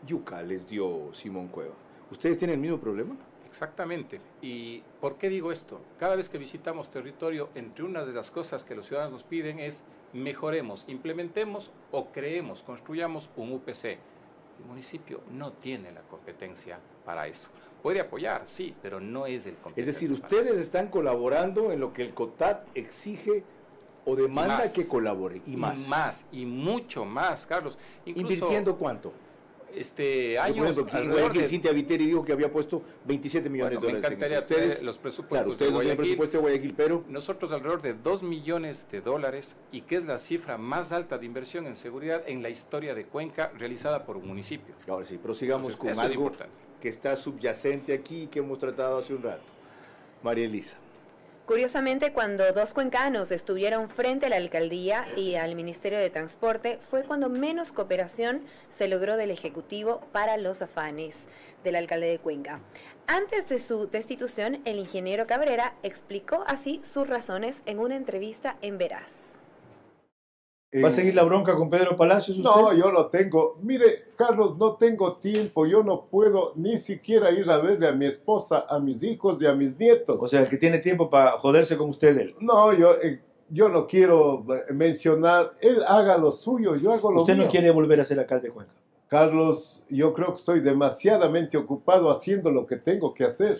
Yuca les dio Simón Cueva. ¿Ustedes tienen el mismo problema? Exactamente. ¿Y por qué digo esto? Cada vez que visitamos territorio, entre una de las cosas que los ciudadanos nos piden es mejoremos, implementemos o creemos, construyamos un UPC. El municipio no tiene la competencia para eso. Puede apoyar, sí, pero no es el competente. Es decir, ustedes están colaborando en lo que el COTAT exige o demanda que colabore, y más. Y más, y mucho más, Carlos. Incluso, ¿invirtiendo cuánto? Años. Cintia Viteri dijo que había puesto 27 millones de dólares. Me encantaría ustedes, los presupuestos claro, ustedes de Guayaquil. No tienen presupuesto de Guayaquil, pero nosotros alrededor de 2 millones de dólares, y que es la cifra más alta de inversión en seguridad en la historia de Cuenca realizada por un municipio. Ahora sí, prosigamos con algo que está subyacente aquí y que hemos tratado hace un rato. María Elisa. Curiosamente, cuando 2 cuencanos estuvieron frente a la alcaldía y al Ministerio de Transporte, fue cuando menos cooperación se logró del Ejecutivo para los afanes del alcalde de Cuenca. Antes de su destitución, el ingeniero Cabrera explicó así sus razones en una entrevista en Veraz. ¿Va a seguir la bronca con Pedro Palacios usted? No, yo lo tengo. Mire, Carlos, no tengo tiempo. Yo no puedo ni siquiera ir a verle a mi esposa, a mis hijos y a mis nietos. O sea, el que tiene tiempo para joderse con usted, él. No, yo no quiero mencionar. Él haga lo suyo, yo hago lo mío. ¿Usted no quiere volver a ser alcalde de Cuenca? Carlos, yo creo que estoy demasiadamente ocupado haciendo lo que tengo que hacer.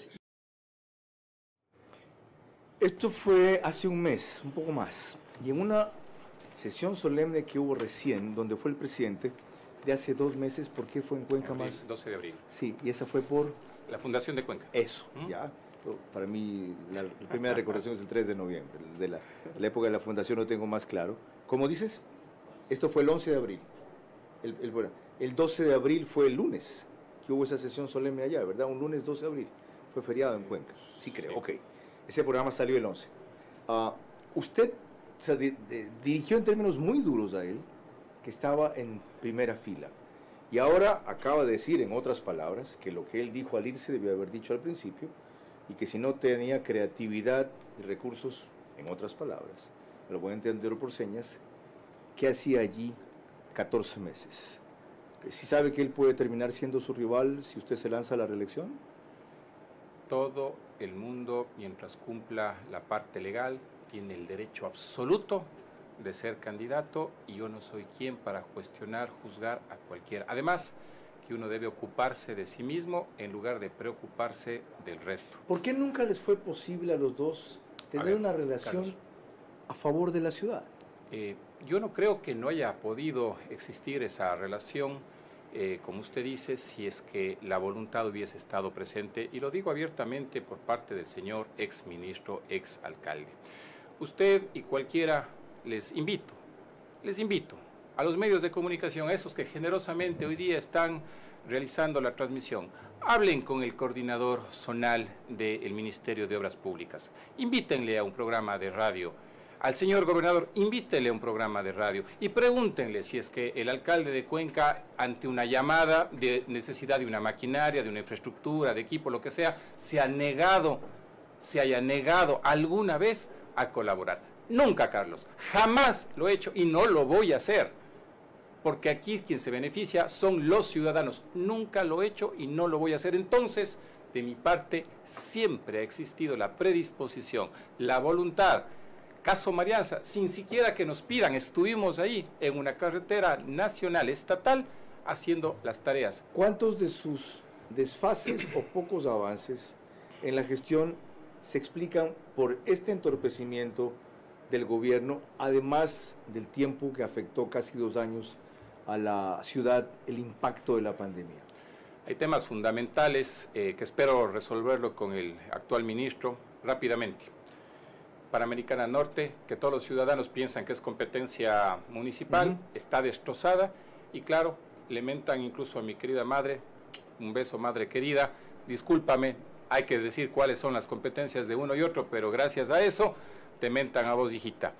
Esto fue hace un mes, un poco más. Y en una sesión solemne que hubo recién, donde fue el presidente, de hace 2 meses. ¿Por qué fue en Cuenca más? 12 de abril. Sí, y esa fue por la Fundación de Cuenca. Eso, ya. Para mí, la primera recordación es el 3 de noviembre. De la época de la Fundación lo tengo más claro. ¿Cómo dices? Esto fue el 11 de abril. El 12 de abril fue el lunes que hubo esa sesión solemne allá, ¿verdad? Un lunes 12 de abril. Fue feriado en Cuenca. Sí, creo. Sí. Ok. Ese programa salió el 11. Usted dirigió en términos muy duros a él, que estaba en primera fila. Y ahora acaba de decir, en otras palabras, que lo que él dijo al irse debió haber dicho al principio, y que si no tenía creatividad y recursos, en otras palabras, lo voy a entender por señas, ¿qué hacía allí 14 meses? ¿Sí sabe que él puede terminar siendo su rival si usted se lanza a la reelección? Todo el mundo, mientras cumpla la parte legal, tiene el derecho absoluto de ser candidato, y yo no soy quien para cuestionar, juzgar a cualquiera. Además, que uno debe ocuparse de sí mismo en lugar de preocuparse del resto. ¿Por qué nunca les fue posible a los dos tener una relación, Carlos, a favor de la ciudad? Yo no creo que no haya podido existir esa relación, como usted dice, si es que la voluntad hubiese estado presente, y lo digo abiertamente por parte del señor ex ministro, ex alcalde. Usted y cualquiera, les invito a los medios de comunicación, a esos que generosamente hoy día están realizando la transmisión, hablen con el coordinador zonal del Ministerio de Obras Públicas, invítenle a un programa de radio, al señor gobernador, invítenle a un programa de radio y pregúntenle si es que el alcalde de Cuenca, ante una llamada de necesidad de una maquinaria, de una infraestructura, de equipo, lo que sea, se haya negado alguna vez a colaborar. Nunca, Carlos, jamás lo he hecho y no lo voy a hacer, porque aquí quien se beneficia son los ciudadanos. Nunca lo he hecho y no lo voy a hacer. Entonces, de mi parte, siempre ha existido la predisposición, la voluntad. Caso Marianza, sin siquiera que nos pidan, estuvimos ahí en una carretera nacional, estatal, haciendo las tareas. ¿Cuántos de sus desfases o pocos avances en la gestión se explican por este entorpecimiento del gobierno, además del tiempo que afectó casi 2 años a la ciudad, el impacto de la pandemia? Hay temas fundamentales que espero resolverlo con el actual ministro rápidamente. Panamericana Norte, que todos los ciudadanos piensan que es competencia municipal, está destrozada y claro, le mentan incluso a mi querida madre, un beso madre querida, discúlpame, hay que decir cuáles son las competencias de uno y otro, pero gracias a eso te mentan a vos, hijita.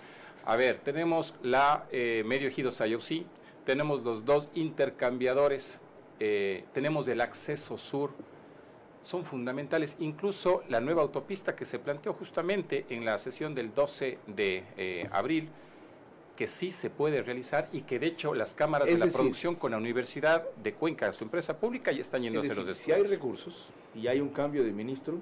A ver, tenemos la Medio Ejido Sayopsí, tenemos los 2 intercambiadores, tenemos el acceso sur, son fundamentales, incluso la nueva autopista que se planteó justamente en la sesión del 12 de abril, que sí se puede realizar y que de hecho las cámaras de la producción con la Universidad de Cuenca, su empresa pública, ya están yendo a hacer los estudios. Si hay recursos y hay un cambio de ministro,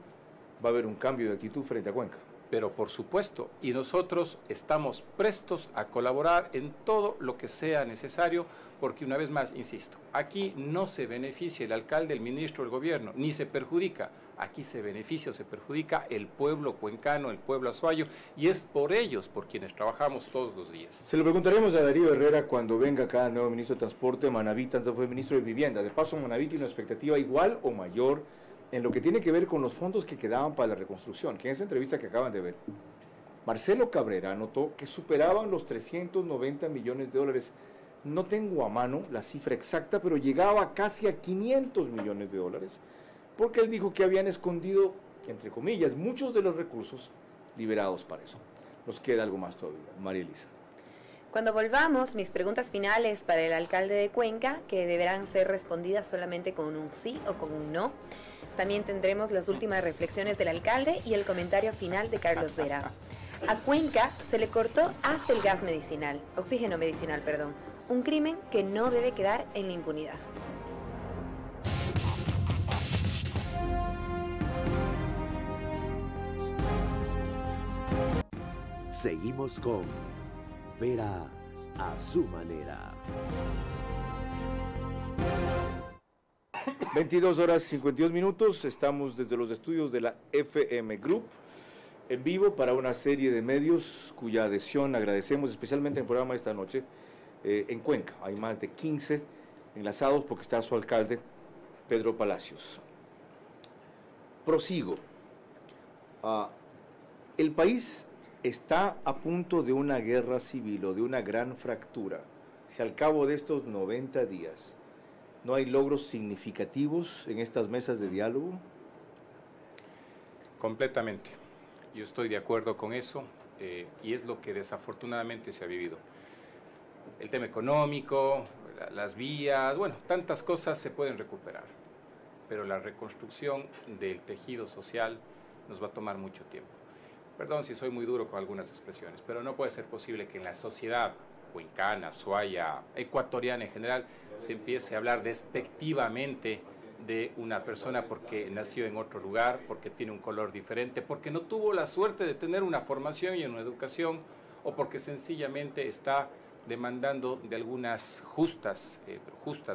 va a haber un cambio de actitud frente a Cuenca. Pero por supuesto, y nosotros estamos prestos a colaborar en todo lo que sea necesario, porque una vez más, insisto, aquí no se beneficia el alcalde, el ministro, el gobierno, ni se perjudica, aquí se beneficia o se perjudica el pueblo cuencano, el pueblo azuayo, y es por ellos por quienes trabajamos todos los días. Se lo preguntaremos a Darío Herrera cuando venga acá el nuevo ministro de Transporte. Manaví tanto fue ministro de Vivienda. De paso, Manaví tiene una expectativa igual o mayor en lo que tiene que ver con los fondos que quedaban para la reconstrucción, que en esa entrevista que acaban de ver, Marcelo Cabrera anotó que superaban los 390 millones de dólares. No tengo a mano la cifra exacta, pero llegaba casi a 500 millones de dólares, porque él dijo que habían escondido, entre comillas, muchos de los recursos liberados para eso. Nos queda algo más todavía. María Elisa. Cuando volvamos, mis preguntas finales para el alcalde de Cuenca, que deberán ser respondidas solamente con un sí o con un no. También tendremos las últimas reflexiones del alcalde y el comentario final de Carlos Vera. A Cuenca se le cortó hasta el gas medicinal, oxígeno medicinal, perdón. Un crimen que no debe quedar en la impunidad. Seguimos con Vera a su manera. 22 horas 52 minutos, estamos desde los estudios de la FM Group, en vivo para una serie de medios cuya adhesión agradecemos, especialmente en el programa de esta noche, en Cuenca. Hay más de 15 enlazados porque está su alcalde, Pedro Palacios. Prosigo. El país está a punto de una guerra civil o de una gran fractura. Si al cabo de estos 90 días no hay logros significativos en estas mesas de diálogo. Completamente. Yo estoy de acuerdo con eso y es lo que desafortunadamente se ha vivido. El tema económico, las vías, bueno, tantas cosas se pueden recuperar, pero la reconstrucción del tejido social nos va a tomar mucho tiempo. Perdón si soy muy duro con algunas expresiones, pero no puede ser posible que en la sociedad cuencana, azuaya, ecuatoriana en general, se empiece a hablar despectivamente de una persona porque nació en otro lugar, porque tiene un color diferente, porque no tuvo la suerte de tener una formación y una educación, o porque sencillamente está demandando de algunas justas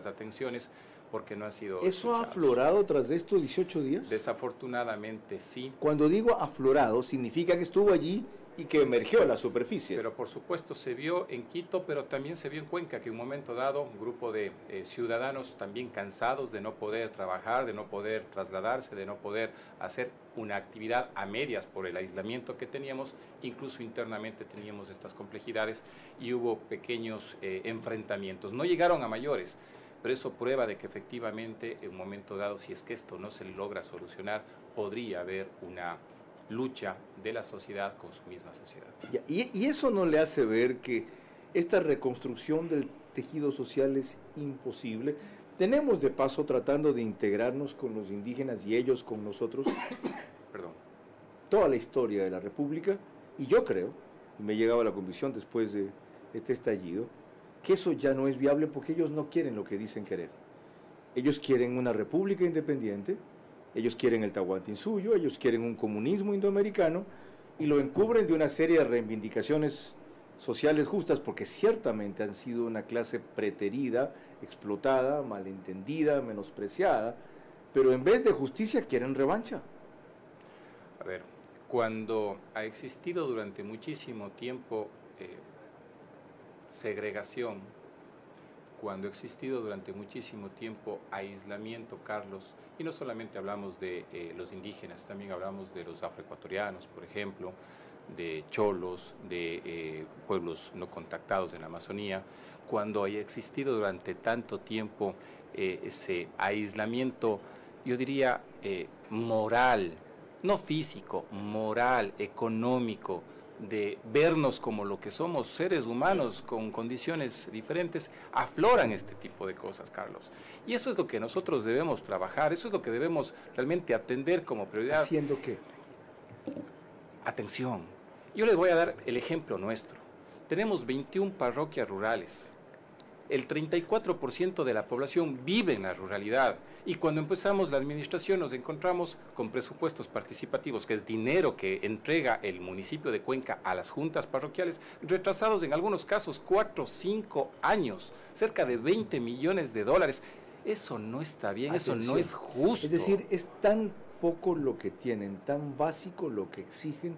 atenciones porque no ha sido ¿Eso escuchados. ¿Ha aflorado tras estos 18 días? Desafortunadamente sí. Cuando digo aflorado, significa que estuvo allí y que emergió a la superficie. Pero por supuesto se vio en Quito, pero también se vio en Cuenca, que en un momento dado un grupo de ciudadanos también cansados de no poder trabajar, de no poder trasladarse, de no poder hacer una actividad a medias por el aislamiento que teníamos, incluso internamente teníamos estas complejidades y hubo pequeños enfrentamientos. No llegaron a mayores, pero eso prueba de que efectivamente en un momento dado, si es que esto no se logra solucionar, podría haber una lucha de la sociedad con su misma sociedad. Y eso no le hace ver que esta reconstrucción del tejido social es imposible. Tenemos de paso tratando de integrarnos con los indígenas y ellos con nosotros toda la historia de la República, y yo creo, y me he llegado a la convicción después de este estallido, que eso ya no es viable porque ellos no quieren lo que dicen querer. Ellos quieren una república independiente, ellos quieren el Tahuantinsuyo, ellos quieren un comunismo indoamericano y lo encubren de una serie de reivindicaciones sociales justas porque ciertamente han sido una clase preterida, explotada, malentendida, menospreciada, pero en vez de justicia quieren revancha. A ver, cuando ha existido durante muchísimo tiempo segregación, cuando ha existido durante muchísimo tiempo aislamiento, Carlos, y no solamente hablamos de los indígenas, también hablamos de los afroecuatorianos, por ejemplo, de cholos, de pueblos no contactados en la Amazonía, cuando haya existido durante tanto tiempo ese aislamiento, yo diría moral, no físico, moral, económico, de vernos como lo que somos, seres humanos con condiciones diferentes, afloran este tipo de cosas, Carlos. Y eso es lo que nosotros debemos trabajar, eso es lo que debemos realmente atender como prioridad. ¿Haciendo qué? Atención. Yo les voy a dar el ejemplo nuestro. Tenemos 21 parroquias rurales. El 34% de la población vive en la ruralidad. Y cuando empezamos la administración nos encontramos con presupuestos participativos, que es dinero que entrega el municipio de Cuenca a las juntas parroquiales, retrasados en algunos casos 4 o 5 años, cerca de 20 millones de dólares. Eso no está bien, Atención. Eso no es justo. Es decir, es tan poco lo que tienen, tan básico lo que exigen,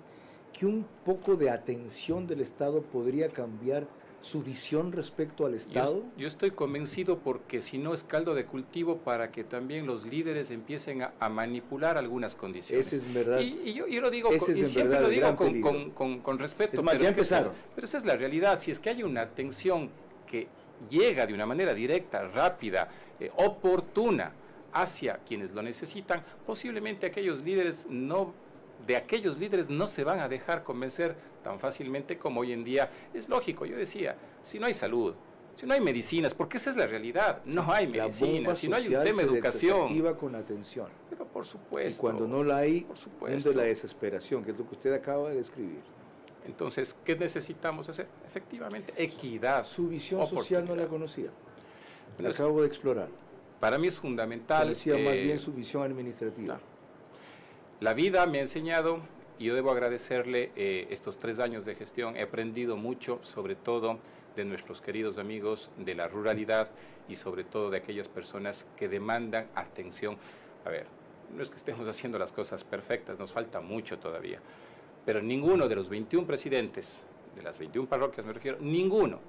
que un poco de atención del Estado podría cambiar su visión respecto al Estado. Yo estoy convencido porque si no es caldo de cultivo para que también los líderes empiecen a manipular algunas condiciones. Ese es verdad. Y yo lo digo, Ese es y siempre verdad, lo digo con respeto. Es más, ya empezaron. Pero esa es la realidad. Si es que hay una atención que llega de una manera directa, rápida, oportuna hacia quienes lo necesitan, posiblemente aquellos líderes no se van a dejar convencer tan fácilmente como hoy en día. Es lógico, yo decía, si no hay salud, si no hay medicinas, porque esa es la realidad, no hay medicinas, si no hay un tema de educación. Con atención. Pero por supuesto. Y cuando no la hay, hunde la desesperación, que es lo que usted acaba de describir. Entonces, ¿qué necesitamos hacer? Efectivamente, equidad. Su visión social no la conocía. La acabo de explorar. Para mí es fundamental. Conocía más bien su visión administrativa. Claro. La vida me ha enseñado, y yo debo agradecerle estos 3 años de gestión, he aprendido mucho, sobre todo de nuestros queridos amigos de la ruralidad y sobre todo de aquellas personas que demandan atención. A ver, no es que estemos haciendo las cosas perfectas, nos falta mucho todavía, pero ninguno de los 21 presidentes, de las 21 parroquias me refiero, ninguno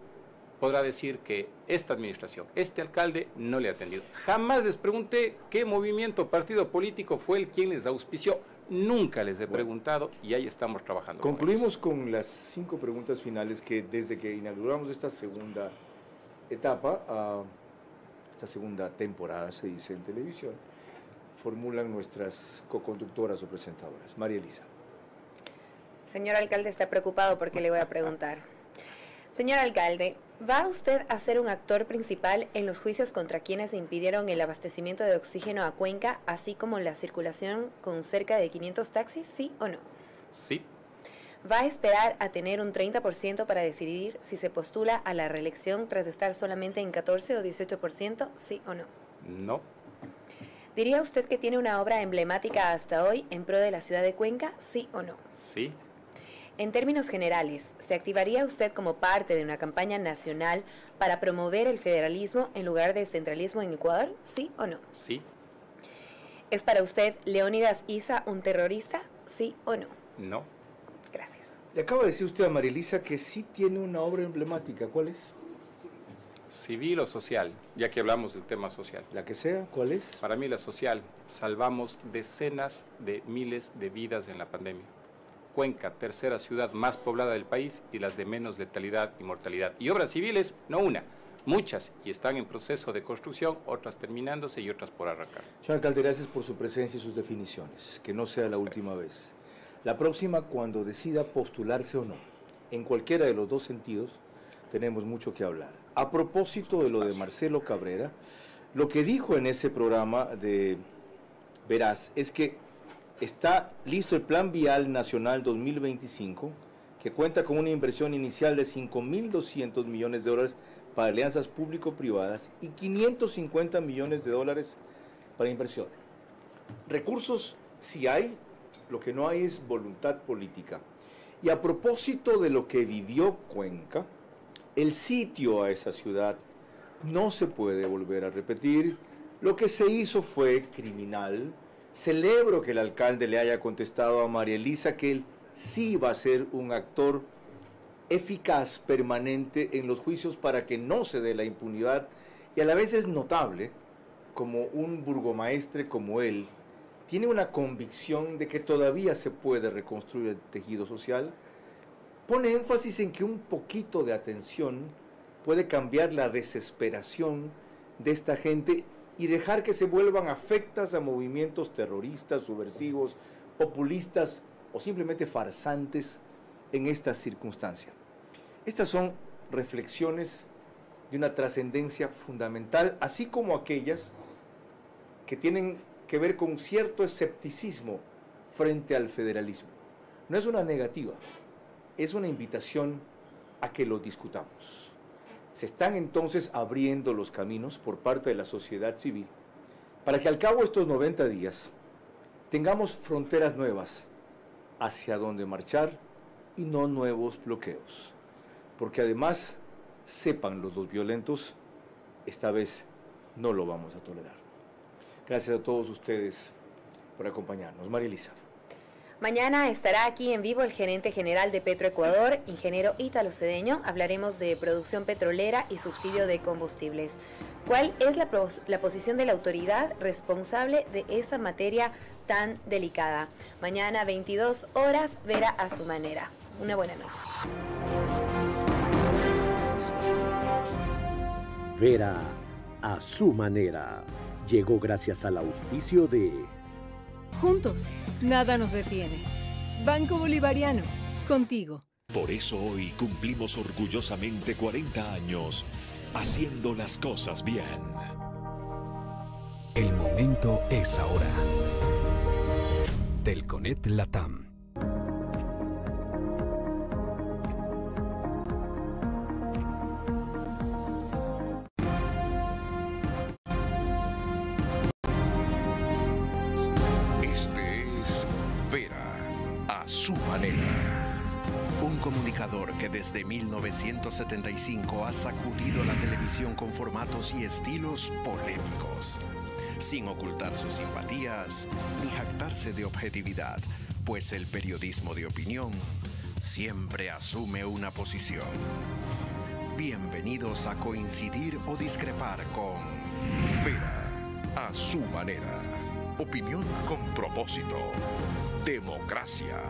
podrá decir que esta administración, este alcalde no le ha atendido. Jamás les pregunté qué movimiento, partido político fue el quien les auspició. Nunca les he preguntado y ahí estamos trabajando. Concluimos con las 5 preguntas finales que desde que inauguramos esta segunda etapa, esta segunda temporada, se dice en televisión, formulan nuestras coconductoras o presentadoras. María Elisa. Señor alcalde, está preocupado porque le voy a preguntar. Señor alcalde, ¿va usted a ser un actor principal en los juicios contra quienes impidieron el abastecimiento de oxígeno a Cuenca, así como la circulación con cerca de 500 taxis, sí o no? Sí. ¿Va a esperar a tener un 30% para decidir si se postula a la reelección tras estar solamente en 14 o 18%, sí o no? No. ¿Diría usted que tiene una obra emblemática hasta hoy en pro de la ciudad de Cuenca, sí o no? Sí. En términos generales, ¿se activaría usted como parte de una campaña nacional para promover el federalismo en lugar del centralismo en Ecuador? ¿Sí o no? Sí. ¿Es para usted Leónidas Issa un terrorista? ¿Sí o no? No. Gracias. Le acaba de decir usted a María Elisa que sí tiene una obra emblemática. ¿Cuál es? Civil o social, ya que hablamos del tema social. La que sea, ¿cuál es? Para mí la social. Salvamos decenas de miles de vidas en la pandemia. Cuenca, tercera ciudad más poblada del país y las de menos letalidad y mortalidad. Y obras civiles, no una, muchas, y están en proceso de construcción, otras terminándose y otras por arrancar. Señor alcalde, gracias por su presencia y sus definiciones. Que no sea la última vez. La próxima, cuando decida postularse o no, en cualquiera de los dos sentidos, tenemos mucho que hablar. A propósito de lo de Marcelo Cabrera, lo que dijo en ese programa de Verás es que está listo el Plan Vial Nacional 2025, que cuenta con una inversión inicial de 5.200 millones de dólares para alianzas público-privadas y 550 millones de dólares para inversión. Recursos sí hay, lo que no hay es voluntad política. Y a propósito de lo que vivió Cuenca, el sitio a esa ciudad no se puede volver a repetir. Lo que se hizo fue criminal. Celebro que el alcalde le haya contestado a María Elisa que él sí va a ser un actor eficaz, permanente en los juicios para que no se dé la impunidad, y a la vez es notable como un burgomaestre como él tiene una convicción de que todavía se puede reconstruir el tejido social. Pone énfasis en que un poquito de atención puede cambiar la desesperación de esta gente y dejar que se vuelvan afectas a movimientos terroristas, subversivos, populistas o simplemente farsantes en esta circunstancia. Estas son reflexiones de una trascendencia fundamental, así como aquellas que tienen que ver con cierto escepticismo frente al federalismo. No es una negativa, es una invitación a que lo discutamos. Se están entonces abriendo los caminos por parte de la sociedad civil para que al cabo de estos 90 días tengamos fronteras nuevas hacia donde marchar y no nuevos bloqueos. Porque además, sepan los dos violentos, esta vez no lo vamos a tolerar. Gracias a todos ustedes por acompañarnos. María Elisa. Mañana estará aquí en vivo el gerente general de Petroecuador, ingeniero Ítalo Cedeño. Hablaremos de producción petrolera y subsidio de combustibles. ¿Cuál es la posición de la autoridad responsable de esa materia tan delicada? Mañana, 22 horas, Vera a su manera. Una buena noche. Vera a su manera. Llegó gracias al auspicio de... Juntos, nada nos detiene. Banco Bolivariano, contigo. Por eso hoy cumplimos orgullosamente 40 años haciendo las cosas bien. El momento es ahora. Telconet Latam. Un comunicador que desde 1975 ha sacudido la televisión con formatos y estilos polémicos, sin ocultar sus simpatías ni jactarse de objetividad, pues el periodismo de opinión siempre asume una posición. Bienvenidos a coincidir o discrepar con Vera a su manera. Opinión con propósito. Democracia.